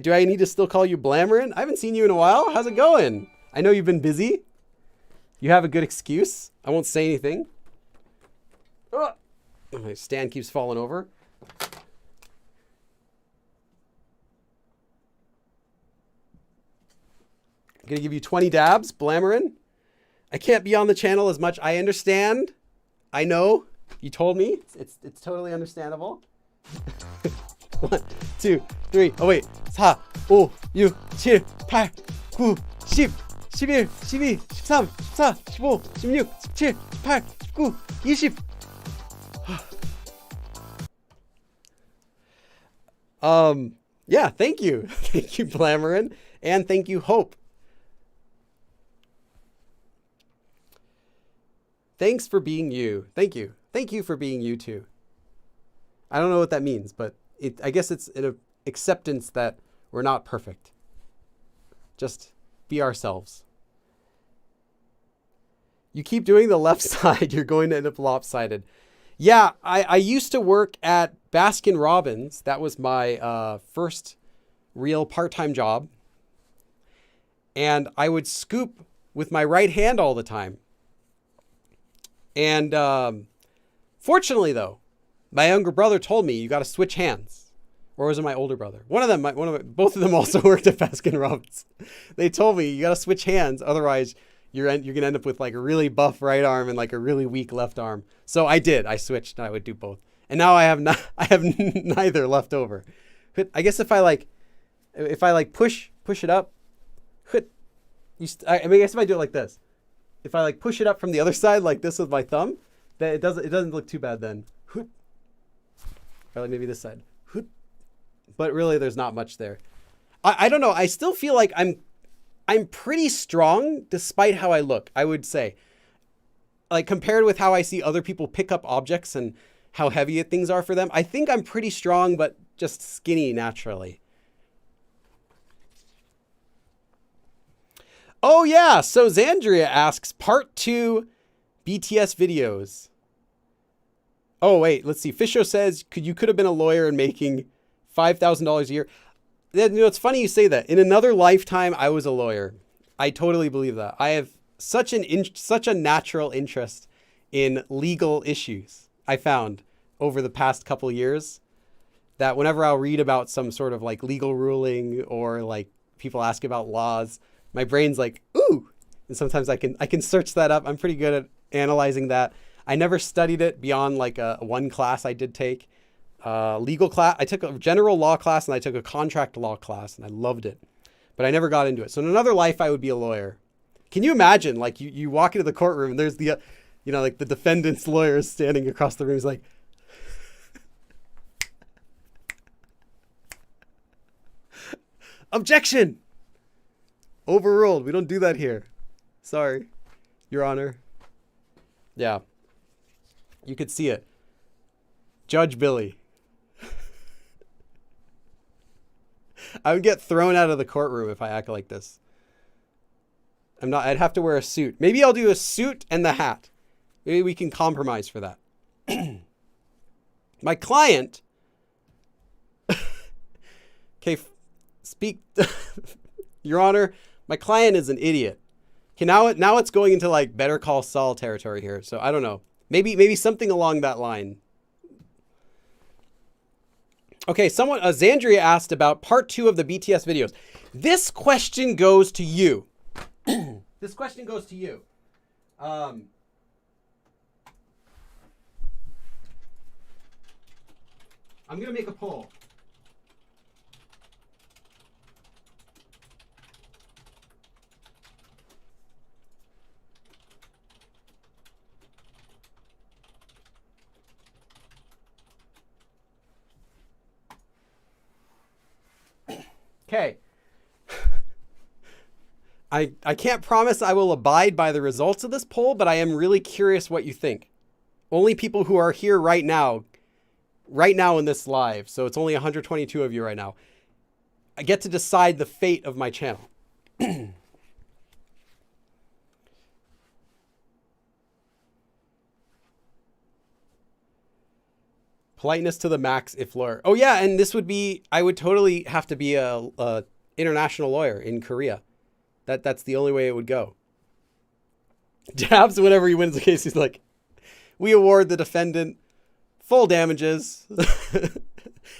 Speaker 1: Do I need to still call you Blamarin? I haven't seen you in a while. How's it going? I know you've been busy. You have a good excuse. I won't say anything. Oh, my stand keeps falling over. I'm going to give you 20 dabs, Blamarin. I can't be on the channel as much. I understand. I know. You told me. It's totally understandable. 1, 2, 3. Oh, wait. 4, 5, 6, 7, 8, 9, 10, 11, 12, 13, 14, 15, 16, 17, 18, 19, 20. Yeah, thank you. Thank you, Blamarin. And thank you, Hope. Thanks for being you. Thank you. Thank you for being you too. I don't know what that means, but I guess it's an acceptance that we're not perfect. Just be ourselves. You keep doing the left side, you're going to end up lopsided. Yeah, I used to work at Baskin Robbins. That was my first real part-time job. And I would scoop with my right hand all the time. And fortunately, though, my younger brother told me you got to switch hands. Or was it my older brother? Both of them also worked at Baskin Robbins. They told me you got to switch hands, otherwise you're gonna end up with like a really buff right arm and like a really weak left arm. So I did. I switched. And I would do both, and now I have neither left over. I guess if I push it up, I guess if I do it like this. If I like push it up from the other side like this with my thumb, then it doesn't look too bad then. Or like maybe this side. But really there's not much there. I don't know. I still feel like I'm pretty strong despite how I look, I would say. Like compared with how I see other people pick up objects and how heavy things are for them, I think I'm pretty strong but just skinny naturally. Oh yeah, so Zandria asks, part 2 BTS videos. Oh wait, let's see. Fisho says, you could have been a lawyer and making $5,000 a year. You know, it's funny you say that. In another lifetime, I was a lawyer. I totally believe that. I have such a natural interest in legal issues, I found, over the past couple years, that whenever I'll read about some sort of like legal ruling or like people ask about laws, my brain's like, ooh, and sometimes I can search that up. I'm pretty good at analyzing that. I never studied it beyond like a one class I did take. Legal class. I took a general law class and I took a contract law class and I loved it, but I never got into it. So in another life, I would be a lawyer. Can you imagine? Like you walk into the courtroom and there's the, like the defendant's lawyer is standing across the room. He's like, objection. Overruled. We don't do that here. Sorry, Your Honor. Yeah. You could see it. Judge Billy. I would get thrown out of the courtroom if I act like this. I'd have to wear a suit. Maybe I'll do a suit and the hat. Maybe we can compromise for that. My client, okay, speak, Your Honor, my client is an idiot. Okay, now it's going into like Better Call Saul territory here. So I don't know. Maybe something along that line. Okay, Zandria asked about part 2 of the BTS videos. This question goes to you. This question goes to you. I'm going to make a poll. Okay. I can't promise I will abide by the results of this poll, but I am really curious what you think. Only people who are here right now in this live, so it's only 122 of you right now, I get to decide the fate of my channel. Politeness to the max if lawyer. Oh yeah, and this would be, I would totally have to be a international lawyer in Korea. That's the only way it would go. Dabs, whenever he wins the case, he's like, we award the defendant full damages. And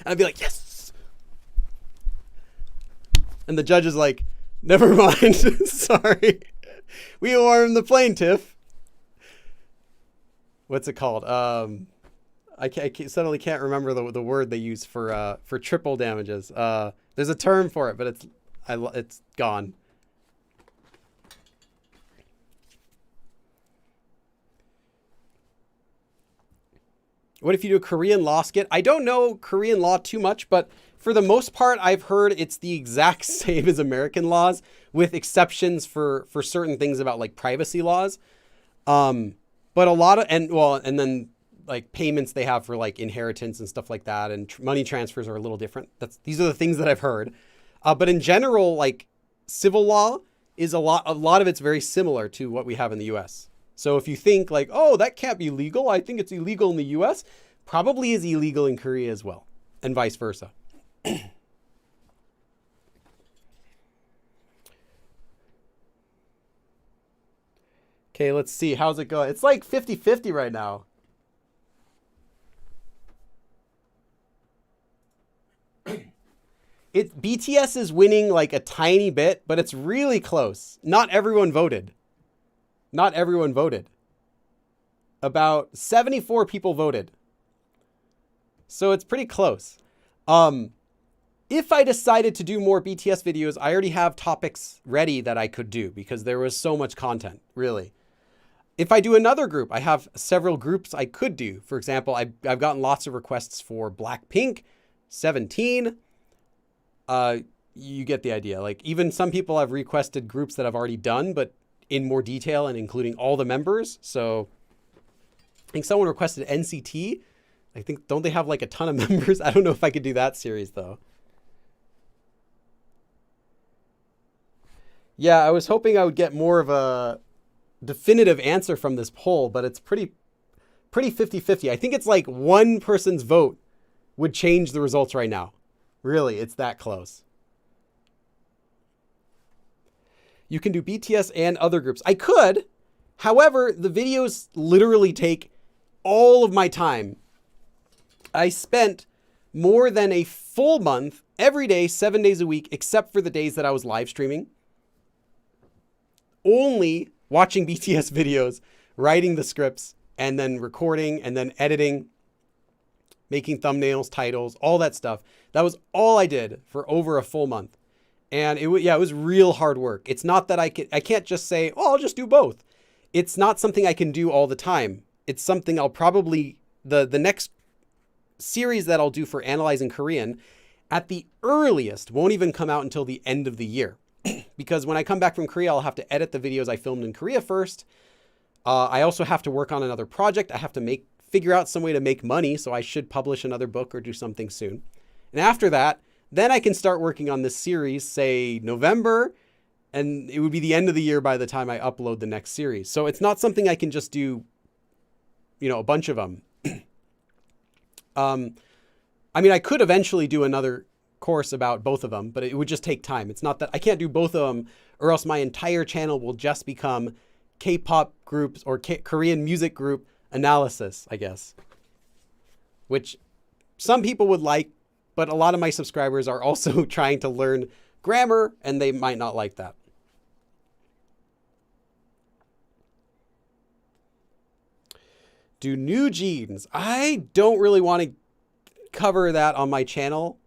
Speaker 1: I'd be like, yes. And the judge is like, never mind. Sorry. We award the plaintiff. What's it called? I suddenly can't remember the word they use for triple damages. There's a term for it, but it's gone. What if you do a Korean law skit? I don't know Korean law too much, but for the most part, I've heard it's the exact same as American laws, with exceptions for certain things about like privacy laws. But a lot of, and then like payments they have for like inheritance and stuff like that, and money transfers are a little different. These are the things that I've heard. But in general, like civil law is a lot of it's very similar to what we have in the US. So if you think like, oh, that can't be legal, I think it's illegal in the US, probably is illegal in Korea as well, and vice versa. Okay, let's see. How's it going? It's like 50-50 right now. BTS is winning like a tiny bit, but it's really close. Not everyone voted. Not everyone voted. About 74 people voted. So it's pretty close. If I decided to do more BTS videos, I already have topics ready that I could do because there was so much content, really. If I do another group, I have several groups I could do. For example, I've gotten lots of requests for Blackpink, 17. You get the idea. Like even some people have requested groups that I've already done, but in more detail and including all the members. So I think someone requested NCT. I think, don't they have like a ton of members? I don't know if I could do that series though. Yeah, I was hoping I would get more of a definitive answer from this poll, but it's pretty 50-50. I think it's like one person's vote would change the results right now. Really, it's that close. You can do BTS and other groups. I could. However, the videos literally take all of my time. I spent more than a full month every day, 7 days a week, except for the days that I was live streaming, only watching BTS videos, writing the scripts, and then recording, and then editing, making thumbnails, titles, all that stuff. That was all I did for over a full month. And it was real hard work. It's not that I can't just say, oh, I'll just do both. It's not something I can do all the time. It's something I'll probably, the next series that I'll do for analyzing Korean at the earliest won't even come out until the end of the year. Because when I come back from Korea, I'll have to edit the videos I filmed in Korea first. I also have to work on another project. I have to figure out some way to make money. So I should publish another book or do something soon. And after that, then I can start working on this series, say November, And it would be the end of the year by the time I upload the next series. So it's not something I can just do, a bunch of them. I mean, I could eventually do another course about both of them, but it would just take time. It's not that I can't do both of them, or else my entire channel will just become K-pop groups or Korean music group analysis, I guess. Which some people would like, but a lot of my subscribers are also trying to learn grammar, and they might not like that. Do new jeans? I don't really want to cover that on my channel.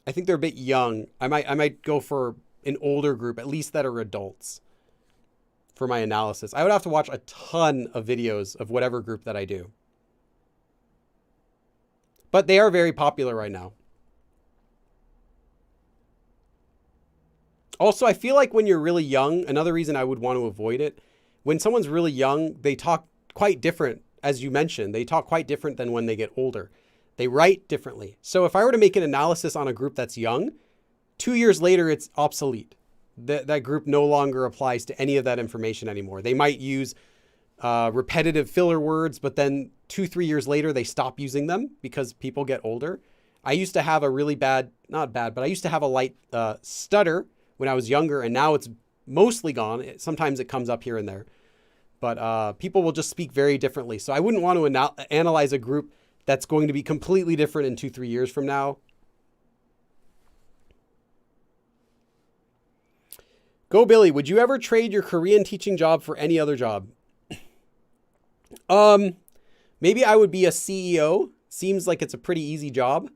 Speaker 1: I think they're a bit young. I might go for an older group, at least that are adults, for my analysis. I would have to watch a ton of videos of whatever group that I do. But they are very popular right now. Also, I feel like when you're really young, another reason I would want to avoid it, when someone's really young, they talk quite different. As you mentioned, they talk quite different than when they get older. They write differently. So if I were to make an analysis on a group that's young, 2 years later, it's obsolete. That group no longer applies to any of that information anymore. They might use repetitive filler words, but then 2-3 years later, they stop using them because people get older. I used to have a really bad, not bad, but I used to have a light stutter when I was younger, and now it's mostly gone. Sometimes it comes up here and there. But people will just speak very differently. So I wouldn't want to analyze a group that's going to be completely different in 2-3 years from now. Go Billy, would you ever trade your Korean teaching job for any other job? Maybe I would be a CEO. Seems like it's a pretty easy job.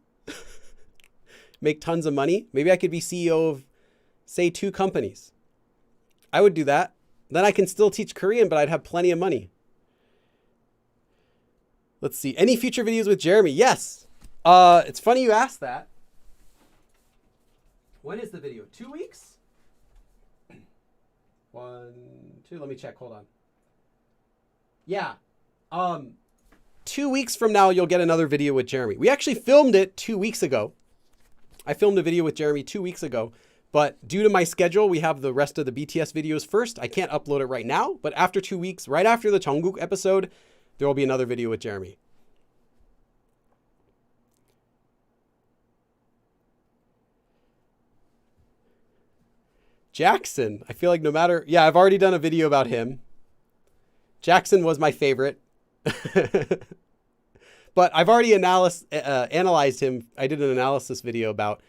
Speaker 1: Make tons of money. Maybe I could be CEO of, say, 2 companies. I would do that. Then I can still teach Korean, but I'd have plenty of money. Let's see. Any future videos with Jeremy? Yes. It's funny you asked that. When is the video? 2 weeks? 1, 2. Let me check. Hold on. Yeah. 2 weeks from now, you'll get another video with Jeremy. We actually filmed it 2 weeks ago. I filmed a video with Jeremy 2 weeks ago. But due to my schedule, we have the rest of the BTS videos first. I can't upload it right now, but after 2 weeks, right after the Jungkook episode, there will be another video with Jeremy. Jackson, I feel like no matter, yeah, I've already done a video about him. Jackson was my favorite. But I've already analyzed him. I did an analysis video about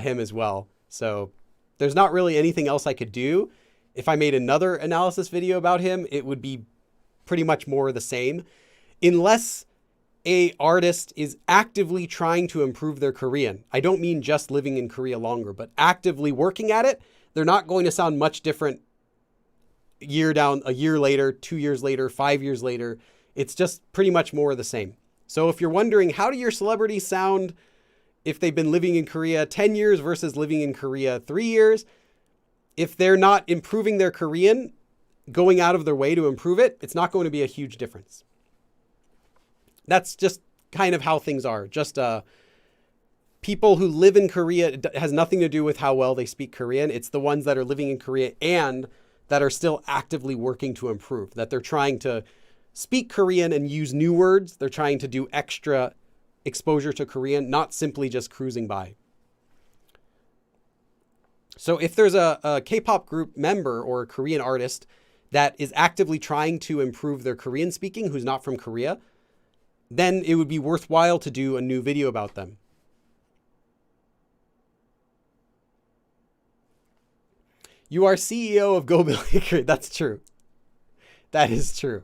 Speaker 1: him as well. So there's not really anything else I could do. If I made another analysis video about him, it would be pretty much more the same. Unless a artist is actively trying to improve their Korean. I don't mean just living in Korea longer, but actively working at it. They're not going to sound much different a year later, 2 years later, 5 years later. It's just pretty much more of the same. So if you're wondering, how do your celebrities sound if they've been living in Korea 10 years versus living in Korea 3 years, if they're not improving their Korean, going out of their way to improve it, it's not going to be a huge difference. That's just kind of how things are. Just people who live in Korea, it has nothing to do with how well they speak Korean. It's the ones that are living in Korea and that are still actively working to improve, that they're trying to speak Korean and use new words. They're trying to do extra exposure to Korean, not simply just cruising by. So if there's a K-pop group member or a Korean artist that is actively trying to improve their Korean speaking, who's not from Korea, then it would be worthwhile to do a new video about them. You are CEO of Go Billy. That's true. That is true.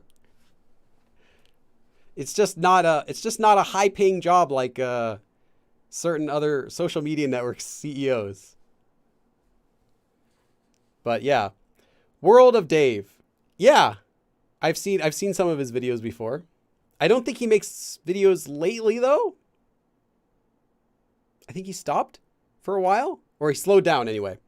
Speaker 1: It's just not a high-paying job like certain other social media network CEOs. But yeah, World of Dave. Yeah, I've seen some of his videos before. I don't think he makes videos lately though. I think he stopped for a while, or he slowed down anyway.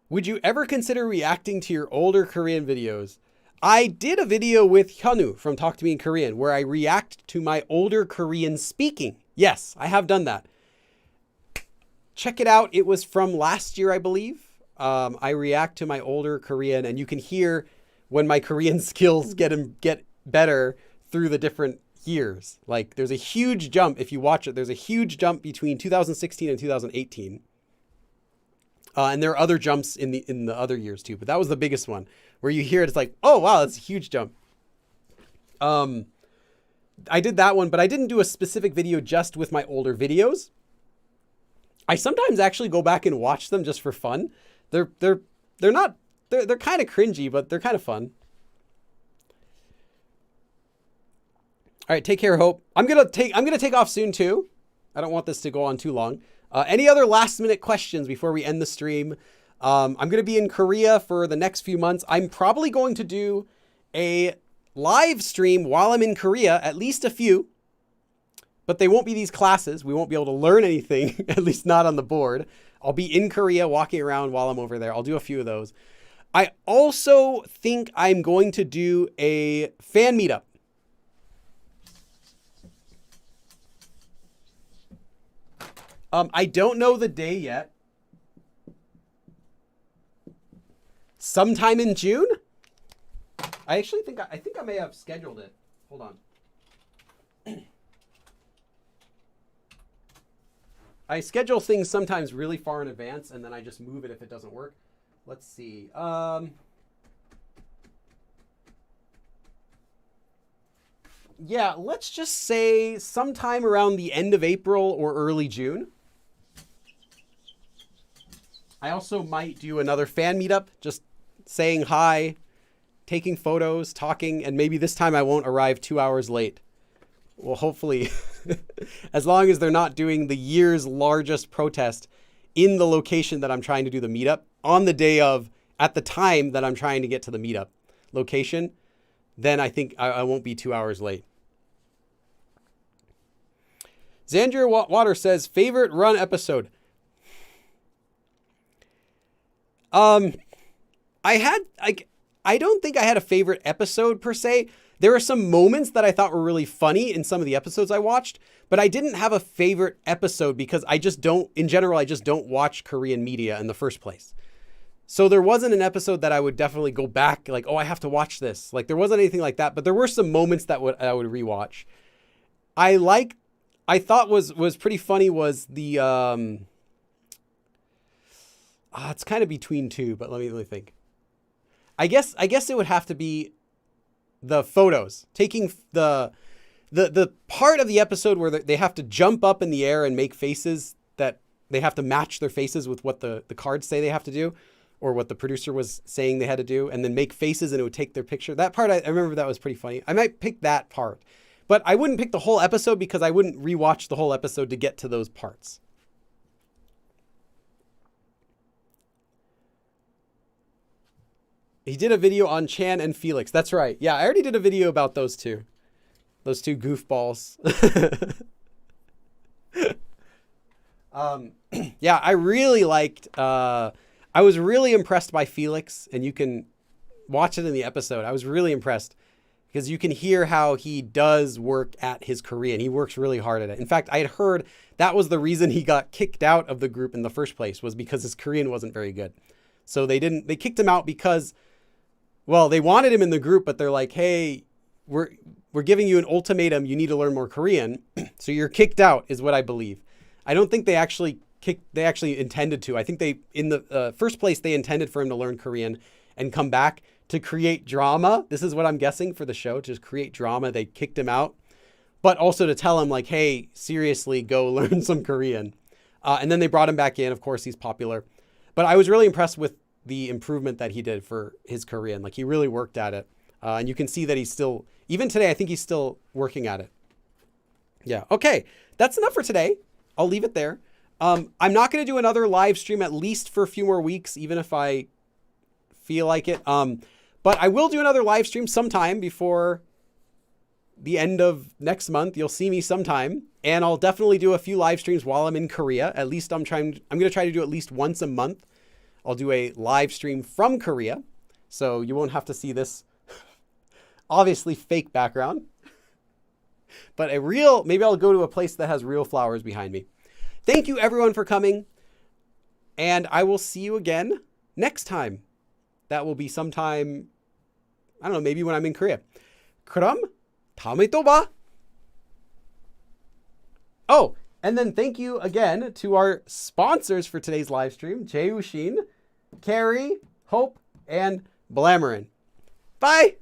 Speaker 1: Would you ever consider reacting to your older Korean videos? I did a video with Hyunwoo from Talk to Me in Korean where I react to my older Korean speaking. Yes, I have done that. check it out. It was from last year, I believe. I react to my older Korean, and you can hear when my Korean skills get better through the different years. Like there's a huge jump. If you watch it, there's a huge jump between 2016 and 2018. And there are other jumps in the other years too, but that was the biggest one where you hear it. It's like, oh, wow, that's a huge jump. I did that one, but I didn't do a specific video just with my older videos. I sometimes actually go back and watch them just for fun. They're kind of cringy, but they're kind of fun. All right, take care, Hope. I'm gonna take off soon too. I don't want this to go on too long. Any other last minute questions before we end the stream? I'm gonna be in Korea for the next few months. I'm probably going to do a live stream while I'm in Korea, at least a few, but they won't be these classes. We won't be able to learn anything, at least not on the board. I'll be in Korea walking around while I'm over there. I'll do a few of those. I also think I'm going to do a fan meetup. I don't know the day yet. Sometime in June? I think I may have scheduled it. Hold on. I schedule things sometimes really far in advance, and then I just move it if it doesn't work. Let's see. Yeah, let's just say sometime around the end of April or early June. I also might do another fan meetup, just saying hi, taking photos, talking, and maybe this time I won't arrive 2 hours late. Well, hopefully, as long as they're not doing the year's largest protest in the location that I'm trying to do the meetup on the day of, at the time that I'm trying to get to the meetup location, then I think I won't be 2 hours late. Xandria Water says, favorite run episode. I don't think I had a favorite episode per se. There are some moments that I thought were really funny in some of the episodes I watched, but I didn't have a favorite episode because I just don't watch Korean media in the first place. So there wasn't an episode that I would definitely go back like, oh, I have to watch this. Like there wasn't anything like that, but there were some moments that I would rewatch. I thought was pretty funny was the, it's kind of between two, but let me think. I guess it would have to be the photos, taking the part of the episode where they have to jump up in the air and make faces that they have to match their faces with what the cards say they have to do, or what the producer was saying they had to do, and then make faces and it would take their picture. That part, I remember that was pretty funny. I might pick that part, but I wouldn't pick the whole episode because I wouldn't rewatch the whole episode to get to those parts. He did a video on Chan and Felix. That's right. Yeah, I already did a video about those two. Those two goofballs. Yeah, I really liked... I was really impressed by Felix, and you can watch it in the episode. I was really impressed because you can hear how he does work at his Korean. He works really hard at it. In fact, I had heard that was the reason he got kicked out of the group in the first place, was because his Korean wasn't very good. So they kicked him out because... well, they wanted him in the group, but they're like, hey, we're giving you an ultimatum. You need to learn more Korean. So you're kicked out is what I believe. I don't think they actually intended to. I think in the first place, they intended for him to learn Korean and come back to create drama. This is what I'm guessing for the show, to just create drama. They kicked him out, but also to tell him like, hey, seriously, go learn some Korean. And then they brought him back in. Of course, he's popular, but I was really impressed with the improvement that he did for his Korean. Like he really worked at it. And you can see that he's still, even today, I think he's still working at it. Yeah. Okay. That's enough for today. I'll leave it there. I'm not going to do another live stream at least for a few more weeks, even if I feel like it. But I will do another live stream sometime before the end of next month. You'll see me sometime, and I'll definitely do a few live streams while I'm in Korea. At least I'm going to try to do at least once a month. I'll do a live stream from Korea, so you won't have to see this obviously fake background, but maybe I'll go to a place that has real flowers behind me. Thank you everyone for coming. And I will see you again next time. That will be sometime, I don't know, maybe when I'm in Korea. 그럼 다음에 또 봐. Oh, and then thank you again to our sponsors for today's live stream, Jae-Ushin, Carrie, Hope, and Blamarin. Bye!